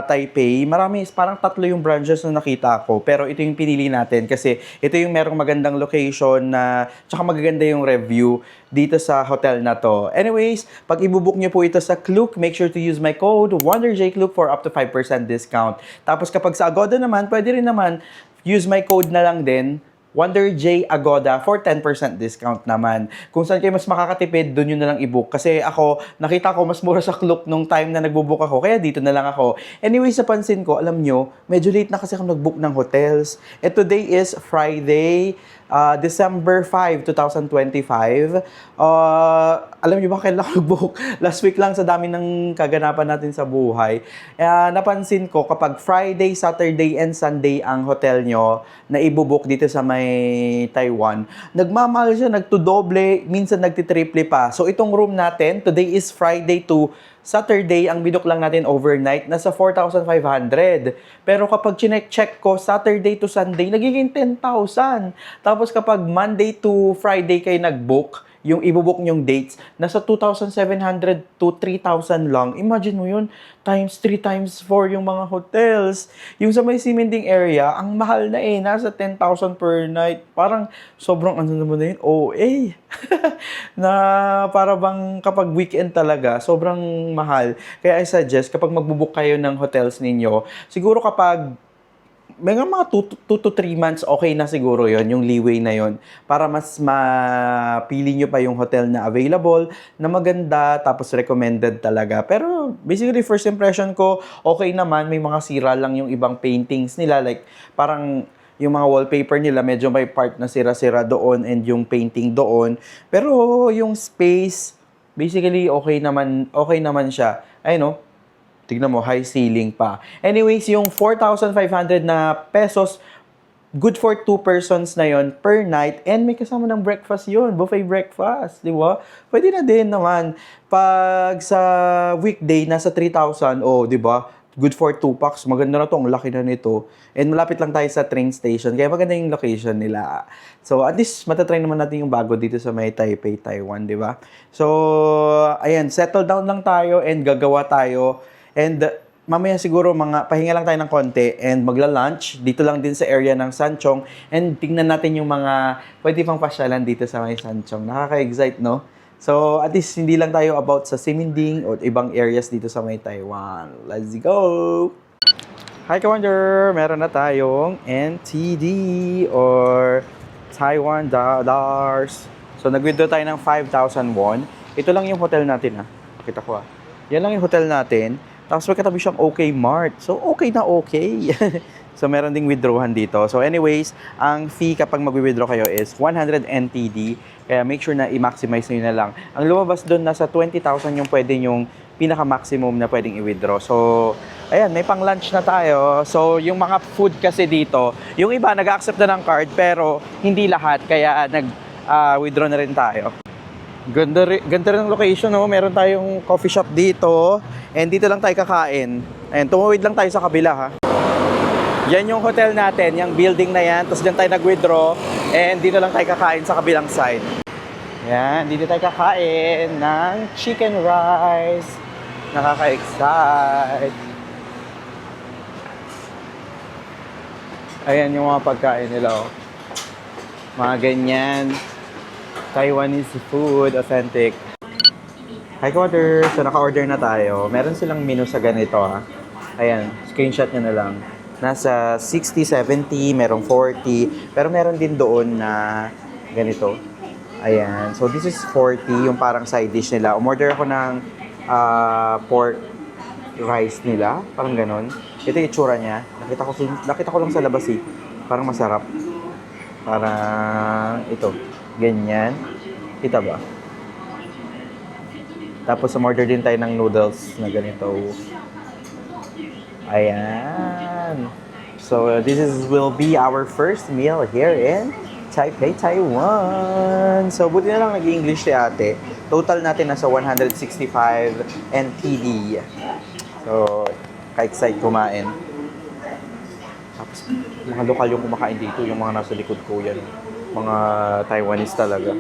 Taipei. Marami, parang 3 yung branches na nakita ko. Pero ito yung pinili natin kasi ito yung merong magandang location na tsaka magaganda yung review dito sa hotel na to. Anyways, pag ibubook nyo po ito sa Klook, make sure to use my code WonderJKlook for up to 5% discount. Tapos kapag sa Agoda naman, pwede rin naman use my code na lang din, WonderJ Agoda for 10% discount naman. Kung saan kayo mas makakatipid, doon yun na lang i-book. Kasi ako, nakita ko mas mura sa Klook nung time na nagbo-book ako, kaya dito na lang ako. Anyway, sa pansin ko, alam nyo, medyo late na kasi ako nag-book ng hotels. And today is Friday, December 5, 2025. Alam niyo ba kailan ako nag-book? Last week lang sa dami ng kaganapan natin sa buhay. Napansin ko kapag Friday, Saturday, and Sunday ang hotel nyo na ibubook dito sa may Taiwan, nagmamahal siya, nagtudoble, minsan nagtitriple pa. So itong room natin, today is Friday to Saturday, ang binook lang natin overnight, nasa 4,500. Pero kapag chinek-check ko, Saturday to Sunday, nagiging 10,000. Tapos kapag Monday to Friday kayo nag-book, yung ibubook nyong dates, nasa 2,700 to 3,000 lang. Imagine mo yun, times 3, times 4 yung mga hotels. Yung sa may Simending area, ang mahal na nasa 10,000 per night. Parang sobrang ano naman na yun, OA. Na para bang kapag weekend talaga, sobrang mahal. Kaya I suggest, kapag magbubook kayo ng hotels ninyo, siguro kapag may mga 2 to 3 months, okay na siguro yon yung leeway na yon para mas mapili nyo pa yung hotel na available, na maganda, tapos recommended talaga. Pero basically, first impression ko, okay naman, may mga sira lang yung ibang paintings nila, like parang yung mga wallpaper nila, medyo may part na sira-sira doon and yung painting doon. Pero yung space, basically, okay naman siya. Ayun, no? Tignan mo, high ceiling pa. Anyways, yung 4,500 na pesos, good for 2 persons na yon per night, and may kasama ng breakfast yun, buffet breakfast, di ba? Pwede na din naman. Pag sa weekday, nasa 3,000, di ba? Good for 2 packs. Maganda na to, ang laki na nito. And malapit lang tayo sa train station, kaya maganda yung location nila. So, at least, matatry naman natin yung bago dito sa may Taipei, Taiwan, di ba? So, ayan, settle down lang tayo and gagawa tayo. And mamaya siguro pahinga lang tayo ng konti and magla-lunch dito lang din sa area ng Sanchong, and tingnan natin yung mga pwede pang pasyalan dito sa may Sanchong. Nakaka-excite, no? So, at least hindi lang tayo about sa Simending o ibang areas dito sa may Taiwan. Let's go! Hi, Ka-Wonder! Meron na tayong NTD or Taiwan dollars. So, nag-withdraw tayo ng 5,000 won. Ito lang yung hotel natin, ha? Kita ko, ha? Yan lang yung hotel natin. Tapos may katabi siyang OK Mart. So, okay na okay. So, meron ding withdrawhan dito. So, anyways, ang fee kapag mag-withdraw kayo is 100 NTD. Kaya make sure na i-maximize nyo na lang. Ang lumabas doon, nasa 20,000 yung pwede yung pinaka-maximum na pwedeng i-withdraw. So, ayan, may pang-lunch na tayo. So, yung mga food kasi dito, yung iba nag-accept na ng card, pero hindi lahat. Kaya nag-withdraw na rin tayo. Ganda rin ang location, no? Meron tayong coffee shop dito. And dito lang tayo kakain. Ayan, tumawid lang tayo sa kabila, ha? Yan yung hotel natin, yung building na yan. Tapos dyan tayo nag-withdraw. And dito lang tayo kakain sa kabilang side. Yan, dito tayo kakain ng chicken rice. Nakaka-excite. Ayan yung mga pagkain nila. Oh. Mga ganyan. Taiwanese food, authentic. Hi, Quarter. So, naka-order na tayo. Meron silang menu sa ganito, ha. Ayan, screenshot nyo na lang. Nasa 60, 70, merong 40. Pero meron din doon na ganito. Ayan. So, this is 40, yung parang side dish nila. Umorder ako ng pork rice nila. Parang ganon. Ito yung itsura niya. Nakita ko lang sa labas eh. Parang masarap. Parang ito. Ganyan. Kita ba? Tapos umorder din tayo ng noodles na ganito. Ayan. So this will be our first meal here in Taipei, Taiwan. So buti na lang nag-English si ate. Total natin nasa 165 NTD. So ka-excite kumain. Tapos mga lokal yung kumakain dito, yung mga nasa likod ko yan. Mga Taiwanese talaga.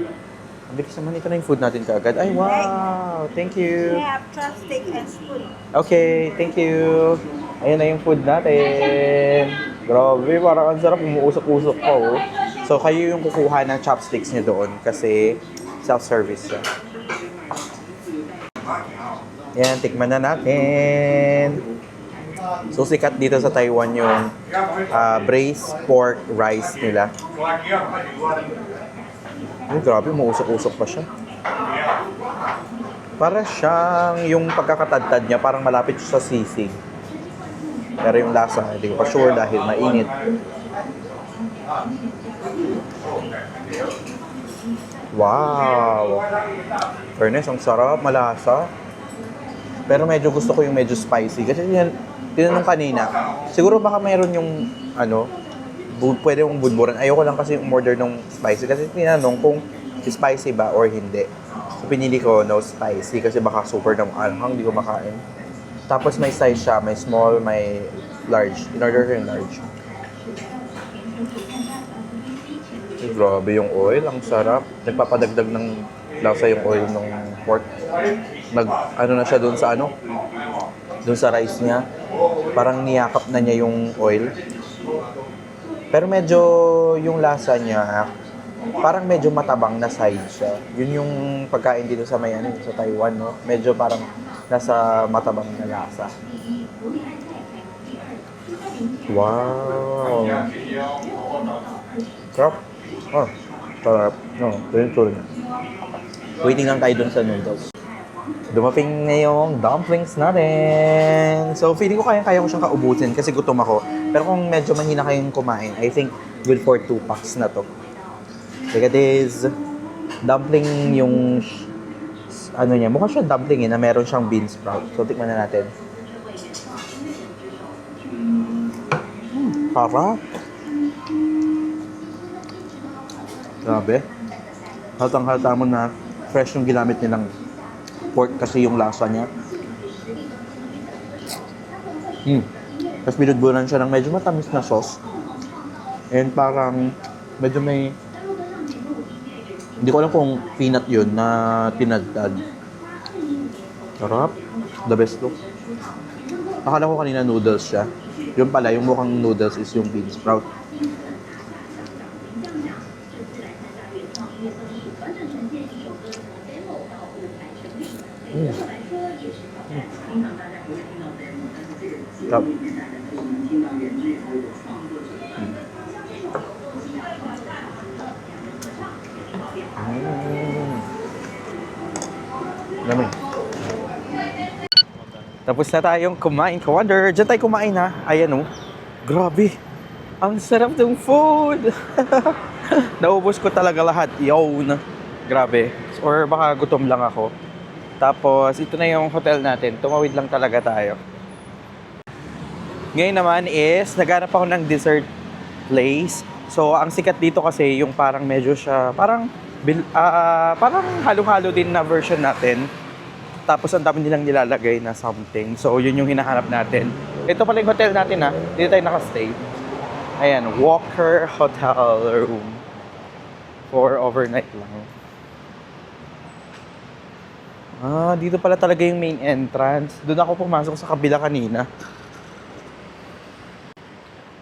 Ang bilis naman, ito na yung food natin kaagad. Ay, wow! Thank you! We have chopstick and spoon. Okay, thank you! Ayan na yung food natin. Grabe, parang ang sarap. Umuusok-usok pa, oh. So, kayo yung kukuha ng chopsticks niyo doon kasi self-service siya. Yan, tikman na natin. So, sikat dito sa Taiwan yung braised pork rice nila. Ay, grabe, umuusok-usok pa siya. Para siyang yung pagkakatadtad niya, parang malapit siya sa sisig. Pero yung lasa, hindi ko pa sure dahil mainit. Wow! Fairness, ang sarap, malasa. Pero medyo gusto ko yung medyo spicy. Kasi tinanong kanina, siguro baka mayroon yung, pwede mong budburan. Ayoko lang kasi umorder ng spicy. Kasi tinanong kung spicy ba or hindi. So, pinili ko no spicy kasi baka super na anghang, hindi ko makain. Tapos may size siya, may small, may large. In-order ko yung large. Grabe yung oil, ang sarap. Nagpapadagdag ng lasa yung oil ng pork. Na siya doon sa doon sa rice niya. Parang niyakap na niya yung oil. Pero medyo yung lasa niya, parang medyo matabang na side siya. Yun yung pagkain dito sa sa Taiwan, no? Medyo parang nasa matabang na lasa. Wow! Sarap. Oh, sarap. No, ito rin. Waiting lang tayo dun sa noodles. Dumating na yung dumplings natin. So, feeling ko kaya ko siyang kaubusin kasi gutom ako. Pero kung medyo mahina kayong kumain, I think good for 2 packs na to. Look at this. Dumpling yung niya. Mukha siya dumpling na meron siyang bean sprout. So, tikman na natin. Sarap. Grabe. Hatang-hata mo na fresh yung ginamit nilang pork kasi yung lasa niya. Tapos binudburan siya ng medyo matamis na sauce. And parang medyo may... Hindi ko alam kung peanut yun na tinadtad. Sarap. The best look. Akala ko kanina noodles siya. Yun pala, yung mukhang noodles is yung bean sprout. Sarap. Lamig. Tapos na tayong kumain, Ka-Wonder. Diyan tayo kumain, ha. Ayan, oh. Grabe. Ang sarap ng food. Naubos ko talaga lahat. Yun. Grabe. Or baka gutom lang ako. Tapos, ito na yung hotel natin. Tumawid lang talaga tayo. Ngayon naman is, naghanap ako ng dessert place. So, ang sikat dito kasi yung parang medyo siya, parang halo-halo din na version natin. Tapos, ang dami nilang nilalagay na something. So, yun yung hinahanap natin. Ito pala yung hotel natin, ha. Dito tayo nakastay. Ayan, Walker Hotel Room. For overnight lang. Ah, dito pala talaga yung main entrance. Doon ako pumasok sa kabila kanina.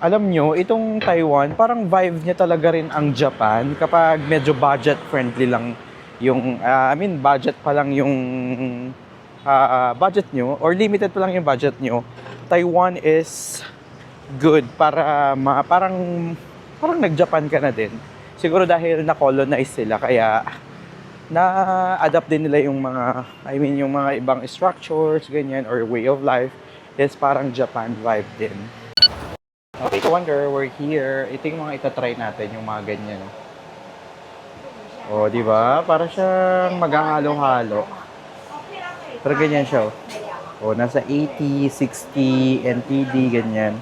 Alam nyo, itong Taiwan, parang vibe niya talaga rin ang Japan kapag medyo budget friendly lang yung, budget pa lang yung budget nyo or limited pa lang yung budget nyo. Taiwan is good para parang nag-Japan ka na din. Siguro dahil na-colonize sila kaya na-adapt din nila yung mga, yung mga ibang structures, ganyan, or way of life is parang Japan vibe din. Okay, wonder, we're here. Ito yung mga itatry natin, yung mga ganyan. O, di ba? Para siyang maghahalo-halo. Pero ganyan siya. O, nasa 80, 60 NTD, ganyan.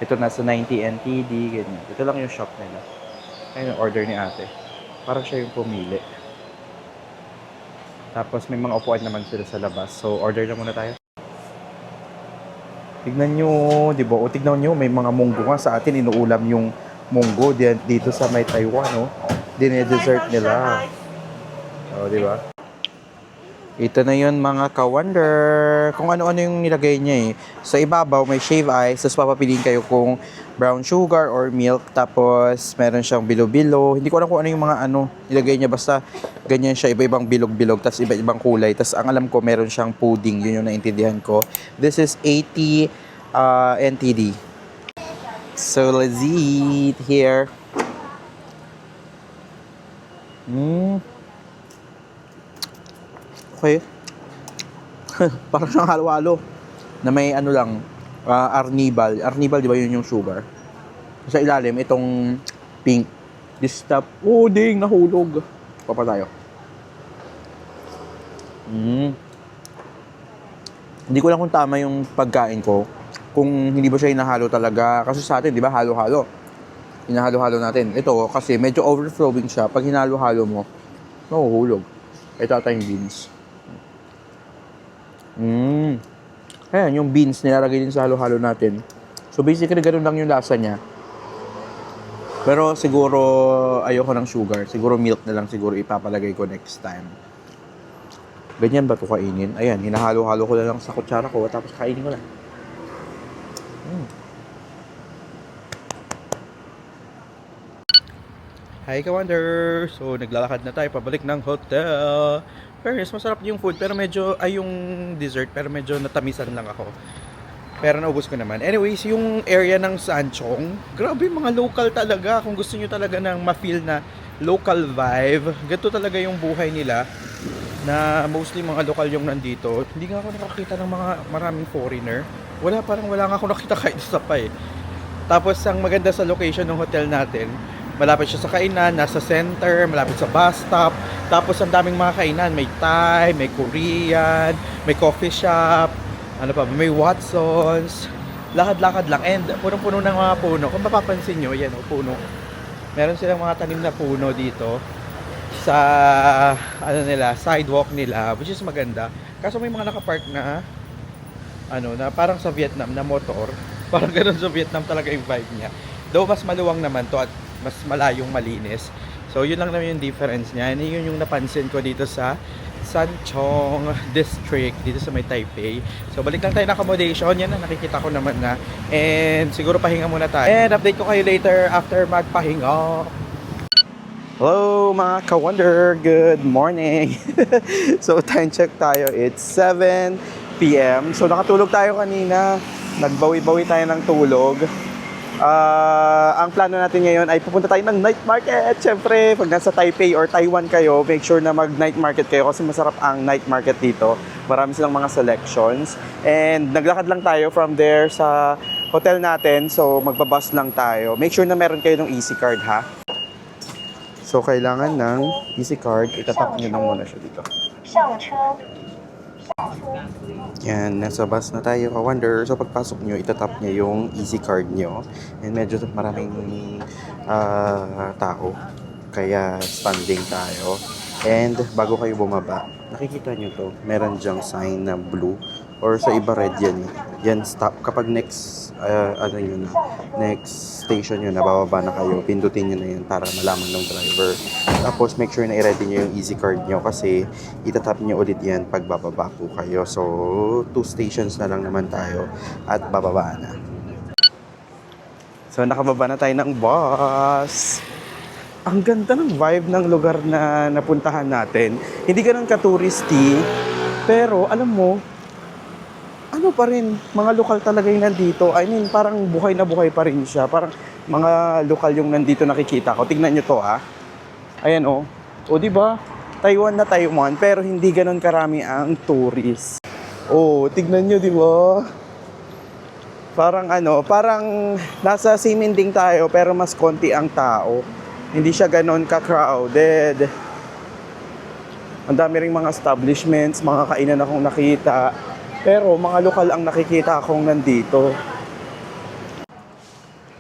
Ito nasa 90 NTD, ganyan. Ito lang yung shop nila. Ayun yung order ni ate. Parang siya yung pumili. Tapos may mga upuan naman sila sa labas. So, order na muna tayo. Tignan nyo, di ba? O tignan nyo, may mga munggo nga sa atin. Inuulam yung munggo dito sa may Taiwan, no? Dine-dessert nila. O, di ba? Ito na yun mga ka-wonder. Kung ano-ano yung nilagay niya eh. Sa ibabaw, may shave ice. Tapos papapiliin kayo kung brown sugar or milk. Tapos meron siyang bilo-bilo. Hindi ko alam kung ano yung mga nilagay niya. Basta ganyan siya. Iba-ibang bilog-bilog. Tapos iba-ibang kulay. Tapos ang alam ko, meron siyang pudding. Yun yung naintindihan ko. This is 80 NTD. So let's eat here. Okay. Parang siyang halo-halo na may lang, arnibal. Arnibal, di ba yun yung sugar? Sa ilalim, itong pink. This stuff, ding, nahulog. Papa tayo. Hindi ko lang kung tama yung pagkain ko. Kung hindi ba siya hinahalo talaga. Kasi sa atin, di ba, halo-halo. Hinahalo-halo natin. Ito, kasi medyo overflowing siya. Pag hinalo-halo mo, nahuhulog. Ito ata yung beans. Ayan, yung beans nilalagay din sa halo-halo natin. So basically, ganun lang yung lasa niya. Pero siguro, ayoko ng sugar. Siguro milk na lang siguro ipapalagay ko next time. Ganyan ba ito kainin? Ayan, hinahalo-halo ko na lang sa kutsara ko tapos kainin ko na. Hi, ka-wonder! So, naglalakad na tayo pabalik ng hotel. Fairness, masarap yung food pero medyo, yung dessert pero medyo natamisan lang ako. Pero naubos ko naman. Anyways, yung area ng Sanchong, grabe mga local talaga. Kung gusto nyo talaga ng ma-feel na local vibe, ganito talaga yung buhay nila. Na mostly mga lokal yung nandito. Hindi nga ako nakakita ng mga maraming foreigner. Parang wala nga ako nakita kahit isa pa eh. Tapos ang maganda sa location ng hotel natin, malapit siya sa kainan, nasa center, malapit sa bus stop. Tapos ang daming mga kainan, may Thai, may Korean, may coffee shop, may Watsons. Lakad-lakad lang and punong-puno ng mga puno. Kung mapapansin nyo, yan puno. Meron silang mga tanim na puno dito sa sidewalk nila, which is maganda. Kaso may mga nakapark na na parang sa Vietnam na motor. Parang ganoon sa Vietnam talaga yung vibe niya. Though mas maluwang naman to at mas malayong malinis. So yun lang naman yung difference niya. And yun yung napansin ko dito sa Sanchong District dito sa may Taipei. So balik lang tayo ng accommodation. Yan na nakikita ko naman na. And siguro pahinga muna tayo. And update ko kayo later after magpahinga. Hello mga ka-wonder, good morning. So time check tayo, it's 7 PM. So nakatulog tayo kanina, nagbawi-bawi tayo ng tulog. Ang plano natin ngayon ay pupunta tayo ng night market. Siyempre, pag nasa Taipei or Taiwan kayo, make sure na mag-night market kayo kasi masarap ang night market dito. Marami silang mga selections. And naglakad lang tayo from there sa hotel natin. So magbabus lang tayo. Make sure na meron kayo ng easy card ha. So, kailangan ng easy card. Itatap nyo lang muna siya dito. Yan, nasa bus na tayo, ka-wonder. So, pagpasok nyo, itatap nyo yung easy card nyo. And medyo maraming tao. Kaya, standing tayo. And, bago kayo bumaba, nakikita nyo to, meron dyang sign na blue Or sa iba red yan eh. Yan stop. Kapag next, ano yun, next station yun, nabababa na kayo, pindutin nyo na yun para malaman ng driver. Tapos make sure na i-ready nyo yung easy card nyo kasi itatap nyo ulit yan pag bababa po kayo. So, 2 stations na lang naman tayo at bababa na. So, nakababa na tayo ng bus. Ang ganda ng vibe ng lugar na napuntahan natin. Hindi ganun ka-touristy, pero alam mo, ano pa rin, mga lokal talaga yung nandito. I mean, parang buhay na buhay pa rin siya. Parang mga lokal yung nandito nakikita ko. Tignan nyo to ha. Ayan oh. O di ba? Taiwan na Taiwan, pero hindi ganun karami ang tourist. Oh, tignan nyo di ba? Parang ano, parang nasa Siminding tayo pero mas konti ang tao. Hindi siya ganon ka-crowded. Ang dami ring mga establishments, mga kainan akong nakita. Pero mga lokal ang nakikita akong nandito.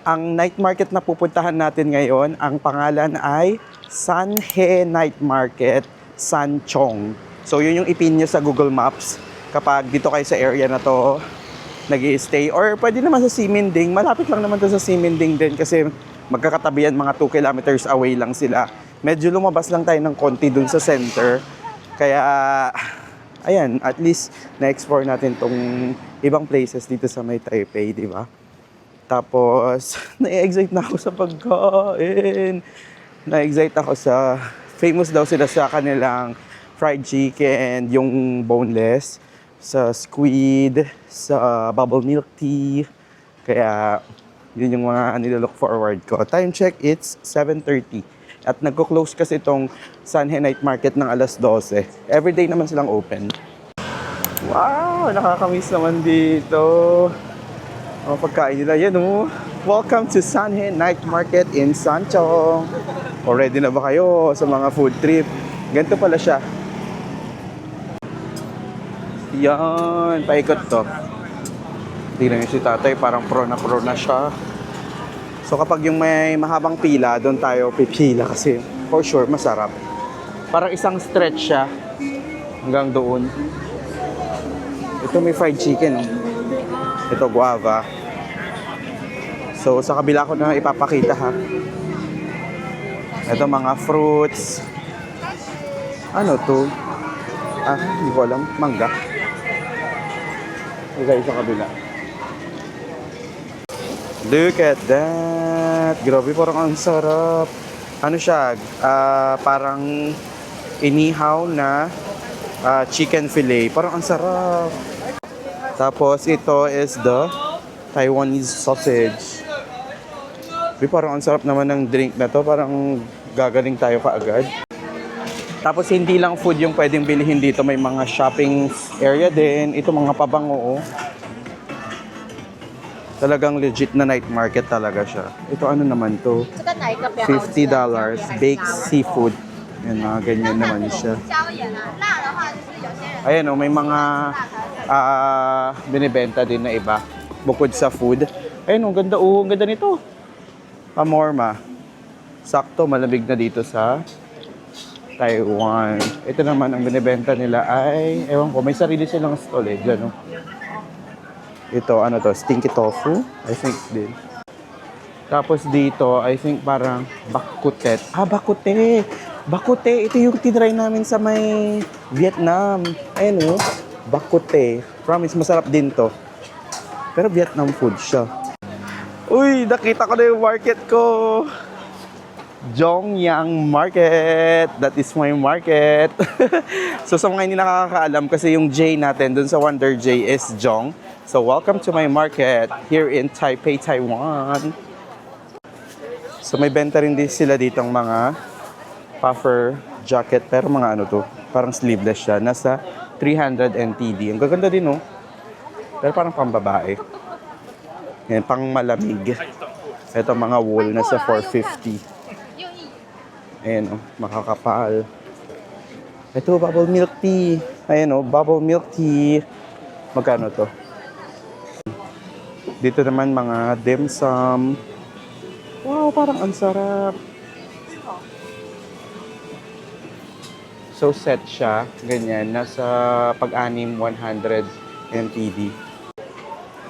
Ang night market na pupuntahan natin ngayon, ang pangalan ay Sanhe Night Market, Sanchong. So yun yung ipin nyo sa Google Maps kapag dito kayo sa area na to nag-i-stay. Or pwede naman sa Siminding, malapit lang naman to sa Siminding din kasi magkakatabi yan, mga 2 kilometers away lang sila. Medyo lumabas lang tayo ng konti dun sa center. Kaya, ayan, at least na-explore natin tong ibang places dito sa may Taipei, di ba? Tapos, na-excite na ako sa pagkain. Na-excite ako sa, famous daw sila sa kanilang fried chicken, yung boneless, sa squid, sa bubble milk tea. Kaya, yun yung mga nilolook forward ko. Time check, it's 7:30. At nagko-close kasi itong Sanhe Night Market ng alas 12. Everyday naman silang open. Wow! Nakakamiss naman dito. Ang pagkain nila, yan oh. Welcome to Sanhe Night Market in Sanchong. O ready na ba kayo sa mga food trip? Ganito pala siya. Yan, paikot to. Tingnan niyo si tatay, parang pro na siya. So kapag yung may mahabang pila, doon tayo pipila kasi for sure masarap. Parang isang stretch siya hanggang doon. Ito may fried chicken. Oh. Ito guava. So sa kabila ko na ipapakita ha. Ito mga fruits. Ano to? Hindi ko alam. Mangga. Okay, sa kabila. Look at that! Grabe, parang ang sarap. Ano siya? Parang inihaw na chicken fillet. Parang ang sarap. Tapos ito is the Taiwanese sausage. Parang ang sarap naman ng drink na to. Parang gagaling tayo kaagad. Tapos hindi lang food yung pwedeng bilhin dito. May mga shopping area din. Ito mga pabango. Talagang legit na night market talaga siya. Ito ano naman to? $50. Baked seafood. Yan, mga ganyan naman siya. Ayan o, may mga binibenta din na iba. Bukod sa food. Ayan o, ganda o. Ang ganda nito. Pamorma. Sakto, malamig na dito sa Taiwan. Ito naman ang binibenta nila ay, ewan ko, may sarili silang stall eh. Diyan o. Ito, ano to, stinky tofu, I think din. Tapos dito, I think parang bakutet. Bakute! Bakute! Ito yung tinry namin sa may Vietnam. Ayun o, bakute. Promise, masarap din to. Pero Vietnam food siya. Uy, nakita ko na yung market ko! Zhongyang Market. That is my market. So sa mga hindi nakakaalam, kasi yung J natin dun sa Wonder J is Zhong. So welcome to my market here in Taipei, Taiwan. So may benta rin din sila ditong mga puffer jacket. Pero mga ano to, parang sleeveless siya. Nasa 300 NTD. Ang gaganda din oh. Pero parang pambabae. Yan, pang malamig. Ito mga wool nasa 450. Ayan o, makakapal. Ito, bubble milk tea. Ayan o, bubble milk tea. Magkano to? Dito naman mga dim sum. Wow, parang ang sarap. So set siya, ganyan. Nasa pag-anim, 100 NTD.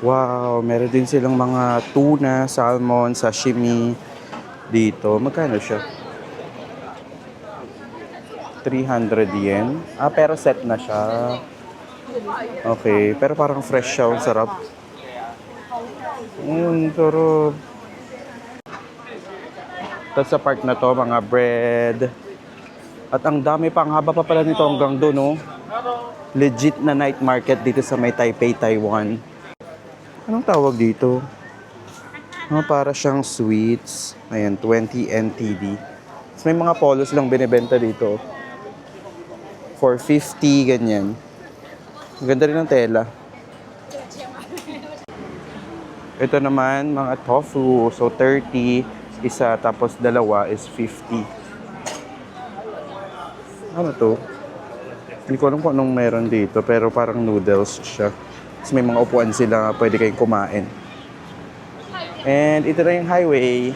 Wow, meron din silang mga tuna, salmon, sashimi dito. Magkano siya? 300 yen. Ah, pero set na siya. Okay, pero parang fresh siya. Ang sarap. Sarap. Tapos sa part na to, mga bread. At ang dami pa, ang haba pa pala nito hanggang doon, no? Legit na night market dito sa may Taipei, Taiwan. Anong tawag dito? Para siyang sweets. Ayan, 20 NTD. Tapos may mga polos lang binibenta dito. For 50, ganyan. Ang ganda rin ng tela. Ito naman, mga tofu. So, 30, isa, tapos dalawa is 50. Ano to? Hindi ko alam kung anong meron dito, pero parang noodles siya. Tapos may mga upuan sila, pwede kayong kumain. And ito na yung highway.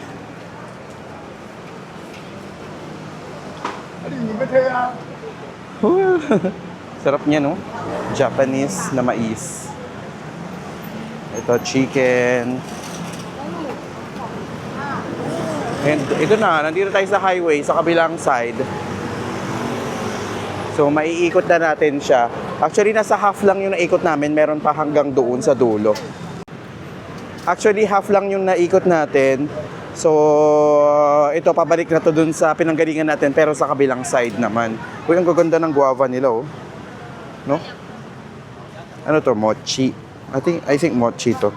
Sarap niya, no? Japanese na mais. Ito, chicken. And ito na, nandito tayo sa highway, sa kabilang side. So, maiikot na natin siya. Actually, nasa half lang yung naikot namin. Meron pa hanggang doon sa dulo. Actually, half lang yung naikot natin. So, ito, pabalik na to dun sa pinanggalingan natin, pero sa kabilang side naman. Uy, ang gaganda ng guava nila, oh. No? Ano to? Mochi. I think mochi to.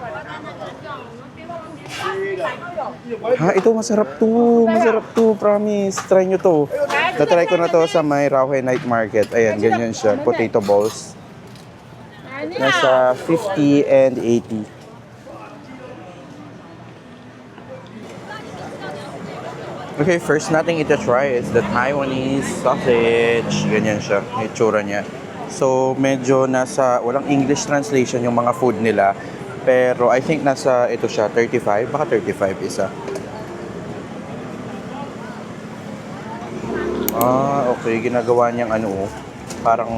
Ha, ito masarap to. Masarap to, promise. Try nyo to. Natry ko na to sa may Rauhe Night Market. Ayan, ganyan siya. Potato balls. Nasa 50 and 80. Okay, first nating ita-try is the Taiwanese sausage. Ganyan siya. Yung itsura niya. So, medyo nasa, walang English translation yung mga food nila. Pero I think nasa, ito siya, 35. Baka 35 isa. Ah, okay. Ginagawa niyang ano, parang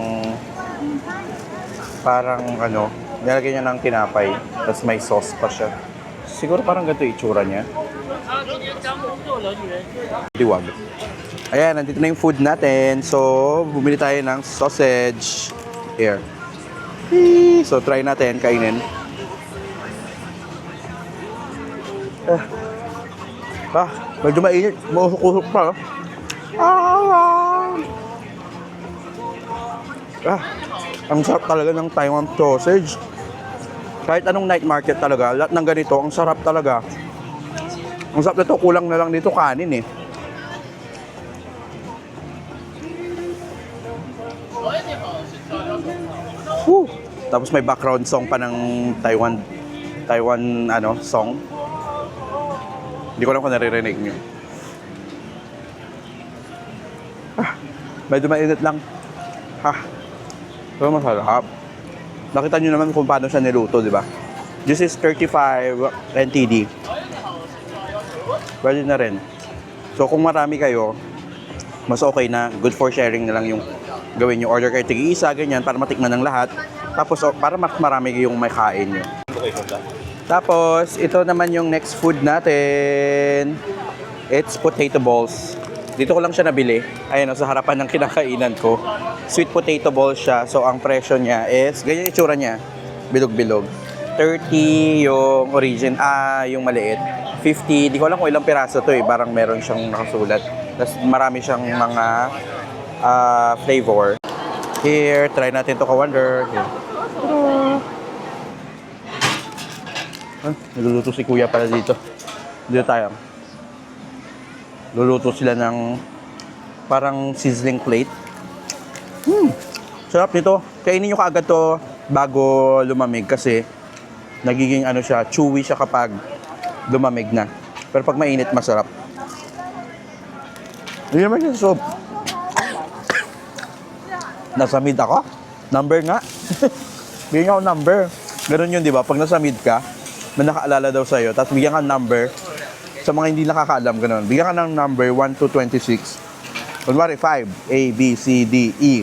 ano, nilagay niya ng tinapay. Tapos may sauce pa siya. Siguro parang ganito yung itsura niya. Diwag. Ayan, nandito na yung food natin. So, bumili tayo ng sausage. Here. So, try natin, kainin. Medyo mainit. Mausok-usok pa. Ang sarap talaga ng Taiwan sausage. Kahit anong night market talaga, lahat ng ganito, ang sarap talaga. Ang sarap nito, kulang na lang dito kanin eh. Woo! Tapos may background song pa ng Taiwan song. Hindi ko alam kung naririnig nyo. Medyo mainit lang. Pero masarap. Nakita nyo naman kung paano siya niluto, di ba? This is 35 NTD. Pwede na rin. So kung marami kayo, mas okay na. Good for sharing na lang yung gawin nyo. Order kayo tig-isa, ganyan, para matikman ng lahat. Tapos para mas marami yung may kain nyo. Tapos, ito naman yung next food natin. It's potato balls. Dito ko lang siya nabili. Ayan, sa harapan ng kinakainan ko. Sweet potato balls siya. So, ang presyo niya is, ganyan yung itsura niya. Bilog-bilog. 30 yung origin. Yung maliit. 50. Di ko alam kung ilang piraso to eh. Parang meron siyang nakasulat. Tapos, marami siyang mga flavor. Here, try natin to ka-wonder. Here. Niluluto si kuya pala dito. Dito tayo. Luluto sila ng parang sizzling plate. Sarap nito. Kainin nyo kaagad to bago lumamig kasi nagiging ano siya, chewy siya kapag lumamig na. Pero pag mainit, masarap. Hindi naman yung soup. Nasa mid ako? Number nga. Bigyan ako number. Ganun yun, di ba? Pag nasa mid ka, may nakaalala daw sa'yo, tapos bigyan ka ng number. Sa mga hindi nakakaalam, ganun. Bigyan ka ng number 1 to 26. Kunwari, 5. A, B, C, D, E.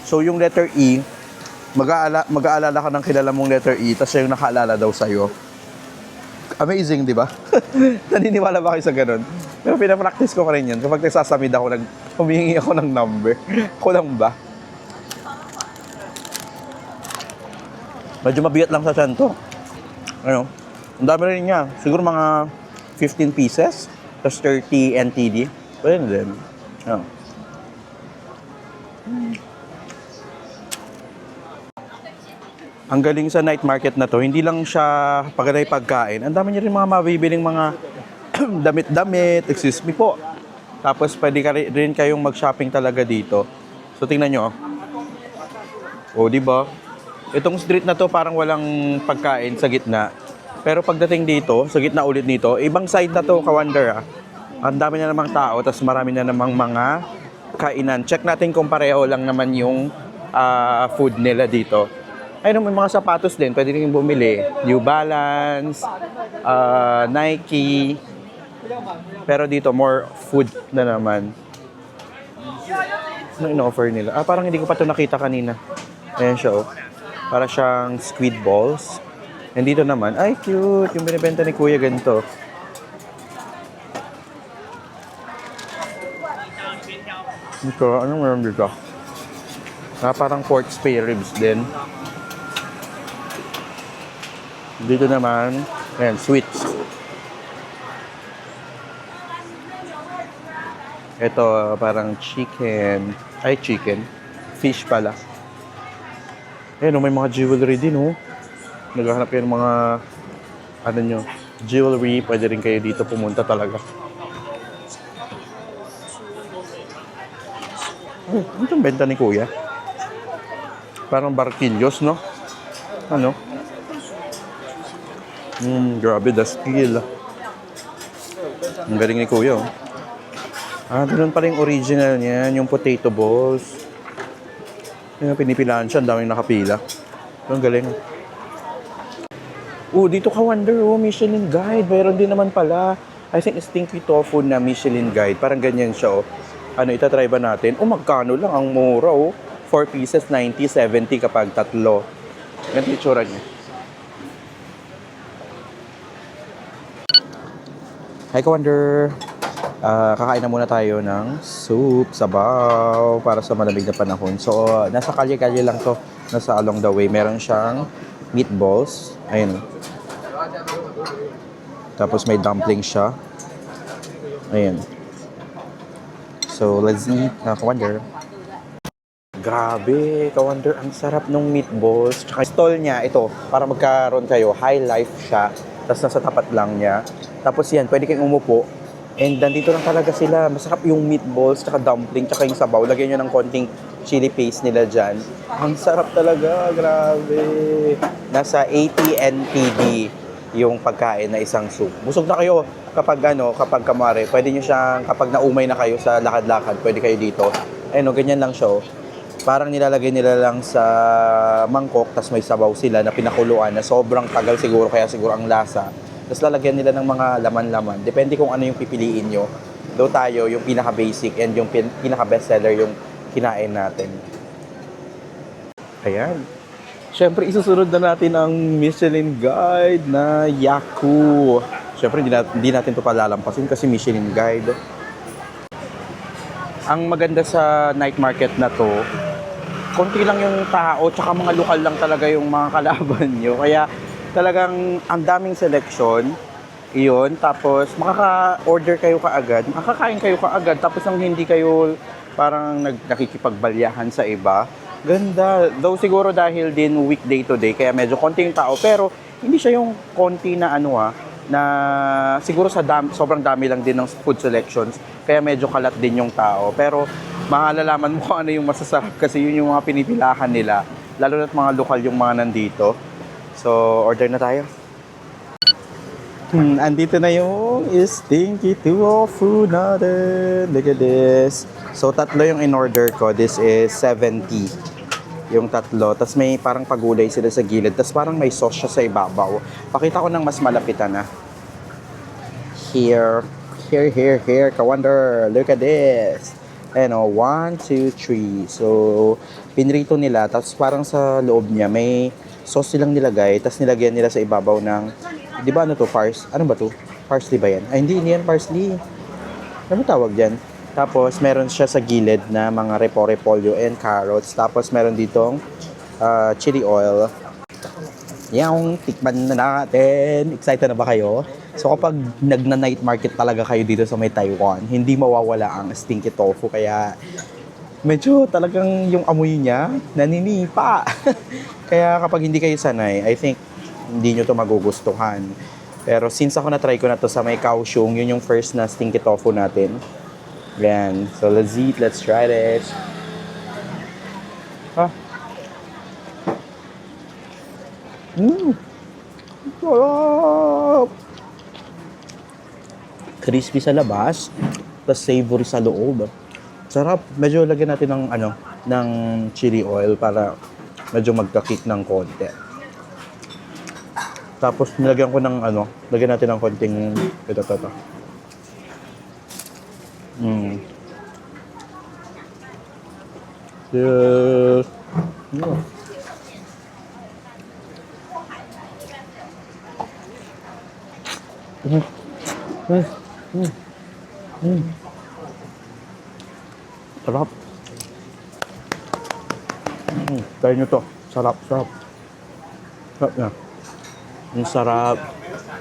So, yung letter E, mag-aalala ka ng kilala mong letter E, tapos siya yung nakaalala daw sa'yo. Amazing, di ba? Naniniwala ba kayo sa ganun? Pero pinapractice ko pa rin yun. Kapag nagsasamid ako, humihingi ako ng number. Ako lang ba? Medyo mabigat lang sa tiyan to. Ano? Ang dami rin niya. Siguro mga 15 pieces. Tapos 30 NTD. Pwede na din. Ano? Ang galing sa night market na to, hindi lang siya pagkanay pagkain. Ang dami niya rin mga mabibiling mga damit-damit, excuse me po. Tapos pwede rin kayong mag-shopping talaga dito. So tingnan nyo. Oh, di ba? Itong street na to parang walang pagkain sa gitna. Pero pagdating dito, sa gitna ulit nito, ibang side na to, ka-wonder ah. Ang dami na namang tao, tapos marami na namang mga kainan. Check natin kung pareho lang naman yung food nila dito. Ayun, may mga sapatos din. Pwede rin bumili. New Balance, Nike. Pero dito, more food na naman. Ano in-offer nila? Parang hindi ko pa ito nakita kanina. Ayan siya, oh. Para siyang squid balls. And dito naman, ay, cute. Yung binibenta ni Kuya ganito. Ito, anong meron dito? Parang pork spare ribs din. Dito naman, ayan, sweets. Ito, parang chicken. Ay, chicken. Fish pala. Ayan, may mga jewelry din, oh. Naghahanap kayo ng mga, ano nyo, jewelry. Pwede rin kayo dito pumunta talaga. Ay, ano itong benta ni Kuya? Parang barquillos, no? Ano? Grabe, the skill. Ang galing ni Kuya, oh. Doon pala yung original niyan, yung potato balls. Yung pinipilaan siya, ang daming nakapila. Ang galing. Dito ka-wonder, Michelin Guide. Mayroon din naman pala. I think Stinky Tofu na Michelin Guide. Parang ganyan siya, oh. Itatry ba natin? Magkano lang ang mura, oh. 4 pieces, 90, 70 kapag tatlo. Ganito yung tsura niya. Hi, ka-wonder. Kakain na muna tayo ng soup, sabaw, para sa malamig na panahon. So, nasa kalye-kalye lang to. Nasa along the way. Meron siyang meatballs. Ayun. Tapos may dumpling siya. Ayun. So, let's eat. Ka-wonder. Grabe, ka-wonder. Ang sarap ng meatballs. Tsaka stall niya, ito, para magkaroon kayo. High life siya. Tapos nasa tapat lang niya. Tapos yan, pwede kayong umupo. And nandito lang talaga sila. Masarap yung meatballs, tsaka dumpling, tsaka yung sabaw. Lagyan nyo ng konting chili paste nila dyan. Ang sarap talaga, grabe. Nasa 80 NTD yung pagkain na isang soup. Busog na kayo kapag kamare. Pwede nyo siyang, kapag naumay na kayo sa lakad-lakad, pwede kayo dito. Ayun, ganyan lang siya. Parang nilalagay nila lang sa mangkok, tas may sabaw sila na pinakuluan na sobrang tagal siguro, kaya siguro ang lasa. Tapos lalagyan nila ng mga laman-laman. Depende kung ano yung pipiliin nyo. Though tayo, yung pinaka-basic and yung pinaka-bestseller yung kinain natin. Ayan. Siyempre, isusunod na natin ang Michelin Guide na Yaku. Siyempre, hindi natin ito palalampasin kasi Michelin Guide. Ang maganda sa night market na to, konti lang yung tao, tsaka mga lokal lang talaga yung mga kalaban nyo. Kaya, talagang ang daming selection, iyon. Tapos makaka-order kayo kaagad, makakain kayo kaagad, tapos ang hindi kayo parang nakikipagbalyahan sa iba. Ganda. Though siguro dahil din weekday to day, kaya medyo konti yung tao, pero hindi siya yung konti na na siguro sobrang dami lang din ng food selections, kaya medyo kalat din yung tao. Pero malalaman mo ano yung masasarap kasi yun yung mga pinipilahan nila, lalo na't mga lokal yung mga nandito. So, order na tayo. Andito na yung Stinky Tofu natin. Look at this. So, tatlo yung in-order ko. This is 70. Yung tatlo. Tapos may parang pagulay sila sa gilid. Tapos parang may sauce siya sa ibabaw. Pakita ko ng mas malapitan na. Here. Ka-wonder. Look at this. Ayan o, 1, 2, 3. So, pinrito nila. Tapos parang sa loob niya, may sauce silang nilagay. Tapos nilagyan nila sa ibabaw ng, di ba ano to, ano ba to? Parsley ba yan? Ay, hindi yan parsley. Ano tawag dyan? Tapos, meron siya sa gilid na mga repolyo and carrots. Tapos, meron ditong chili oil. Yung tikman na natin. Excited na ba kayo? So kapag nagna-night market talaga kayo dito sa may Taiwan, hindi mawawala ang stinky tofu. Kaya medyo talagang yung amoy niya naninipa. Kaya kapag hindi kayo sanay, I think hindi nyo to magugustuhan. Pero since ako na-try ko na to sa may Kaohsiung, yun yung first na stinky tofu natin. Yan. So let's eat. Let's try this. Ah. Sarap! Crispy sa labas, tapos savory sa loob. Sarap. Medyo lagyan natin ng ng chili oil para medyo magka-kick ng konti. Tapos nilagyan ko ng lagyan natin ng konting ito. Yes. Sarap. Try nyo to. Sarap. Sarap na. Ang sarap.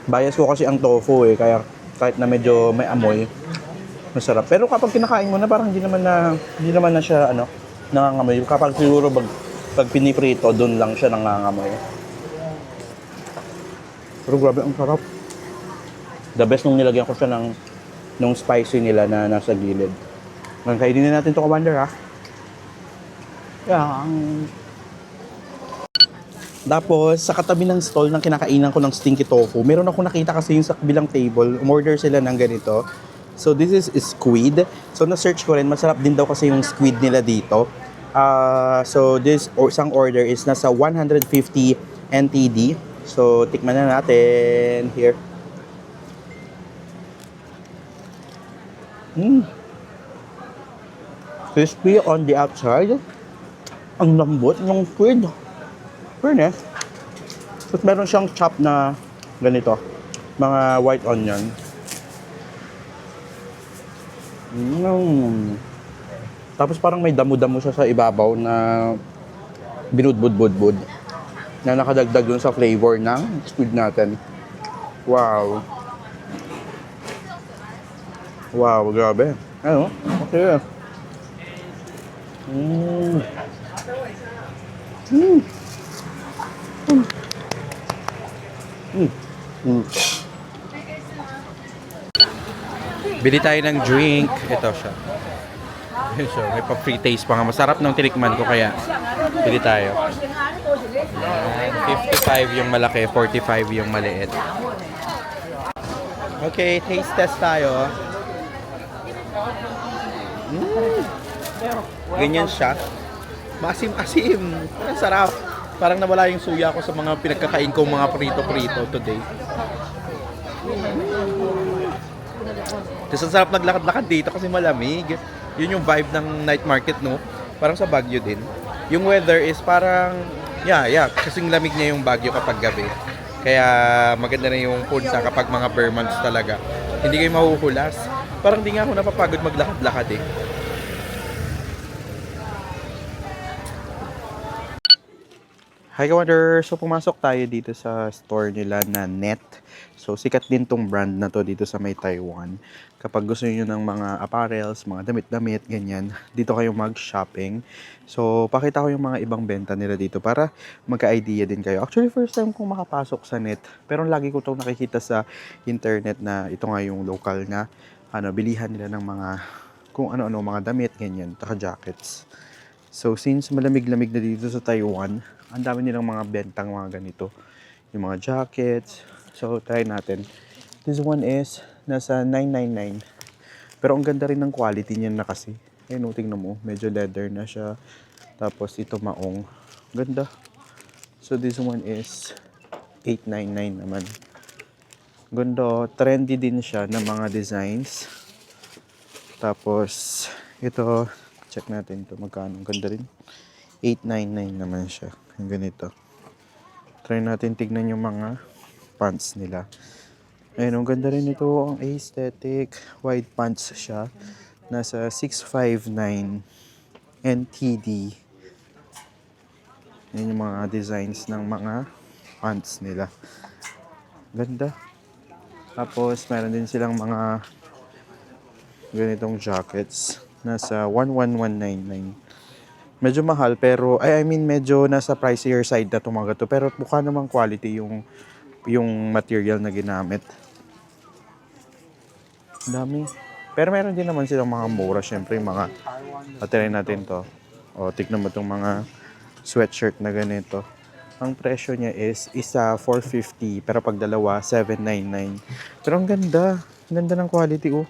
Bias ko kasi ang tofu kaya kahit na medyo may amoy, masarap. Pero kapag kinakain mo na, parang hindi naman na siya nangangamoy. Kapag siguro pag piniprito, doon lang siya nangangamoy. Pero grabe, ang sarap. The best nung nilagyan ko siya nung spicy nila na nasa gilid. Kainin na natin to, Commander, ha? Yan. Tapos, sa katabi ng stall ng kinakainan ko ng stinky tofu, meron ako nakita kasi yung sa kabilang table, umorder sila ng ganito. So, this is squid. So, na-search ko rin, masarap din daw kasi yung squid nila dito. So, isang order is nasa 150 NTD. So, tikman na natin. Here. Crispy on the outside. Ang lambot ng squid. Fairness. Tapos meron siyang chop na ganito. Mga white onion. Tapos parang may damo-damo siya sa ibabaw na binudbud-budbud. Na nakadagdag dun sa flavor ng squid natin. Wow. Wow, grabe. Ano? Okay. Bili tayo ng drink. Ito siya. So, may pa-free taste pa nga. Masarap ng tinikman ko kaya bili tayo. 55 yung malaki, 45 yung maliit. Okay, taste test tayo. Ganyan siya. Masim-asim. Ang sarap. Parang nawala yung suya ko sa mga pinagkakain ko mga prito-prito today. Tapos ang sarap naglakad-lakad dito kasi malamig. Yun yung vibe ng night market, no? Parang sa Baguio din. Yung weather is parang, kasing lamig niya yung Baguio kapag gabi. Kaya maganda na yung punta kapag mga bare months talaga. Hindi kayo mahuhulas. Parang di nga ako napapagod maglakad-lakad eh. Hi Kawander! So pumasok tayo dito sa store nila na Net. So sikat din tong brand na to dito sa may Taiwan. Kapag gusto niyo ng mga apparels, mga damit-damit, ganyan, dito kayo mag-shopping. So pakita ko yung mga ibang benta nila dito para magka-idea din kayo. Actually first time kong makapasok sa Net. Pero lagi ko itong nakikita sa internet na ito nga yung local na bilihan nila ng mga kung ano-ano, mga damit, ganyan, taka jackets. So since malamig-lamig na dito sa Taiwan, ang dami nilang mga bentang mga ganito. Yung mga jackets. So, try natin. This one is nasa 999. Pero ang ganda rin ng quality niya na kasi. Ayun, tingnan mo. Medyo leather na siya. Tapos ito maong. Ganda. So, this one is 899 naman. Ganda. Trendy din siya ng mga designs. Tapos, Ito, check natin to magkano. Ang ganda rin. 899 naman siya. Yung ganito. Try natin tignan yung mga pants nila. Ayun, ang ganda rin ito. Ang aesthetic. Wide pants siya. Nasa 659 NTD. Yan yung mga designs ng mga pants nila. Ganda. Tapos, meron din silang mga ganitong jackets. Nasa 11,199. Medyo mahal pero I mean medyo nasa pricier side na tumaga to pero mukha namang quality yung material na ginamit. Dami. Pero meron din naman silang mga mura syempre yung mga try natin to. O tignan mo tong mga sweatshirt na ganito. Ang presyo niya is isa 450 pero pag dalawa 799. Pero ang ganda. Ang ganda ng quality oh.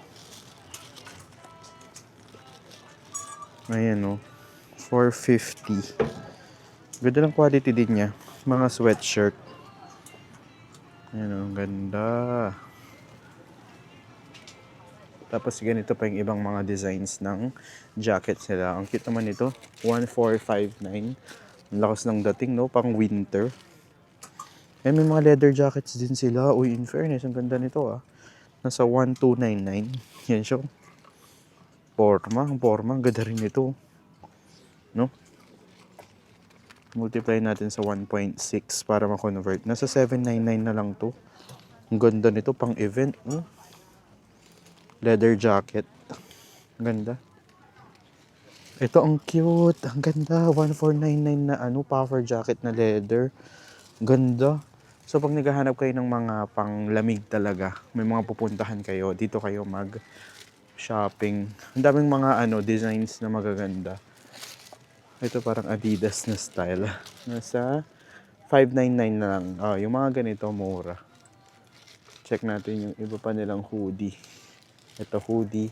Ayan oh. 450. Ganda ng quality din niya. Mga sweatshirt. Ayan o, ganda. Tapos ganito pa yung ibang mga designs ng jackets nila. Ang cute naman ito. 1459. Ang lakas ng dating, no? Pang winter. Eh, may mga leather jackets din sila. Uy, in fairness, ang ganda nito ah. Nasa 1299. Yan siya. Forma. Ang forma. Ang ganda rin ito. No? Multiply natin sa 1.6 para ma-convert. Nasa 799 na lang to. Ang ganda nito pang event. No? Leather jacket. Ang ganda. Ito ang cute. Ang ganda. 1499 na puffer jacket na leather. Ganda. So pag naghahanap kayo ng mga panglamig talaga, may mga pupuntahan kayo, dito kayo mag-shopping. Ang daming mga designs na magaganda. Ito parang Adidas na style. Nasa 599 na lang. Yung mga ganito, mura. Check natin yung iba pa nilang hoodie. Ito hoodie.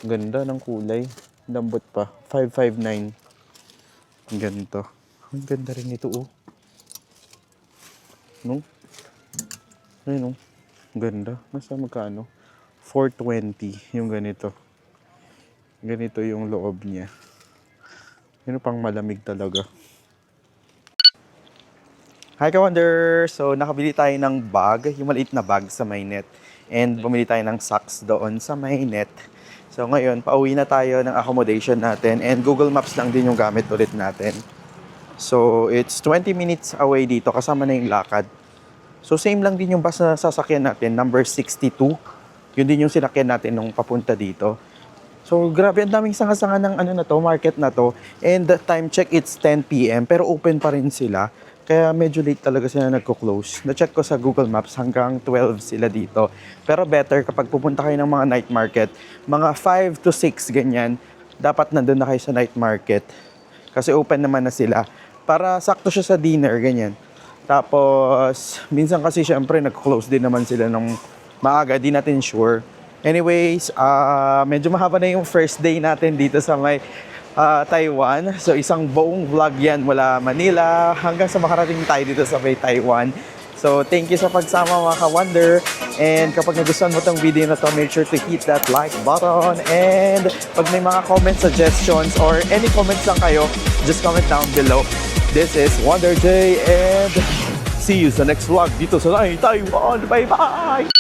Ganda ng kulay. Lambot pa. 559. Ganito. Ang ganda rin ito oh. No? Ayun oh. Ganda. Nasa magkano? 420 yung ganito. Ganito yung loob niya. Yun pang malamig talaga. Hi ka-wonder! So, nakabili tayo ng bag, yung maliit na bag sa Mainet. And bumili tayo ng socks doon sa Mainet. So, ngayon, pauwi na tayo ng accommodation natin. And Google Maps lang din yung gamit ulit natin. So, it's 20 minutes away dito, kasama na yung lakad. So, same lang din yung bus na sasakyan natin, number 62. Yun din yung sinakyan natin nung papunta dito. So, grabe, ang daming sanga-sanga ng market na to. And the time check, it's 10 p.m. Pero open pa rin sila. Kaya medyo late talaga sila nagko-close. Na-check ko sa Google Maps, hanggang 12 sila dito. Pero better kapag pupunta kayo ng mga night market, mga 5 to 6 ganyan, dapat nandun na kayo sa night market. Kasi open naman na sila. Para sakto siya sa dinner, ganyan. Tapos, minsan kasi syempre nag-close din naman sila ng maaga, di natin sure. Anyways, medyo mahaba na yung first day natin dito sa may Taiwan. So, isang buong vlog yan mula Manila hanggang sa makarating tayo dito sa may Taiwan. So, thank you sa pagsama mga ka-wonder. And kapag nagustuhan mo tong video na to, make sure to hit that like button. And pag may mga comment suggestions or any comments lang kayo, just comment down below. This is Wonder J and see you sa next vlog dito sa Taiwan. Bye-bye!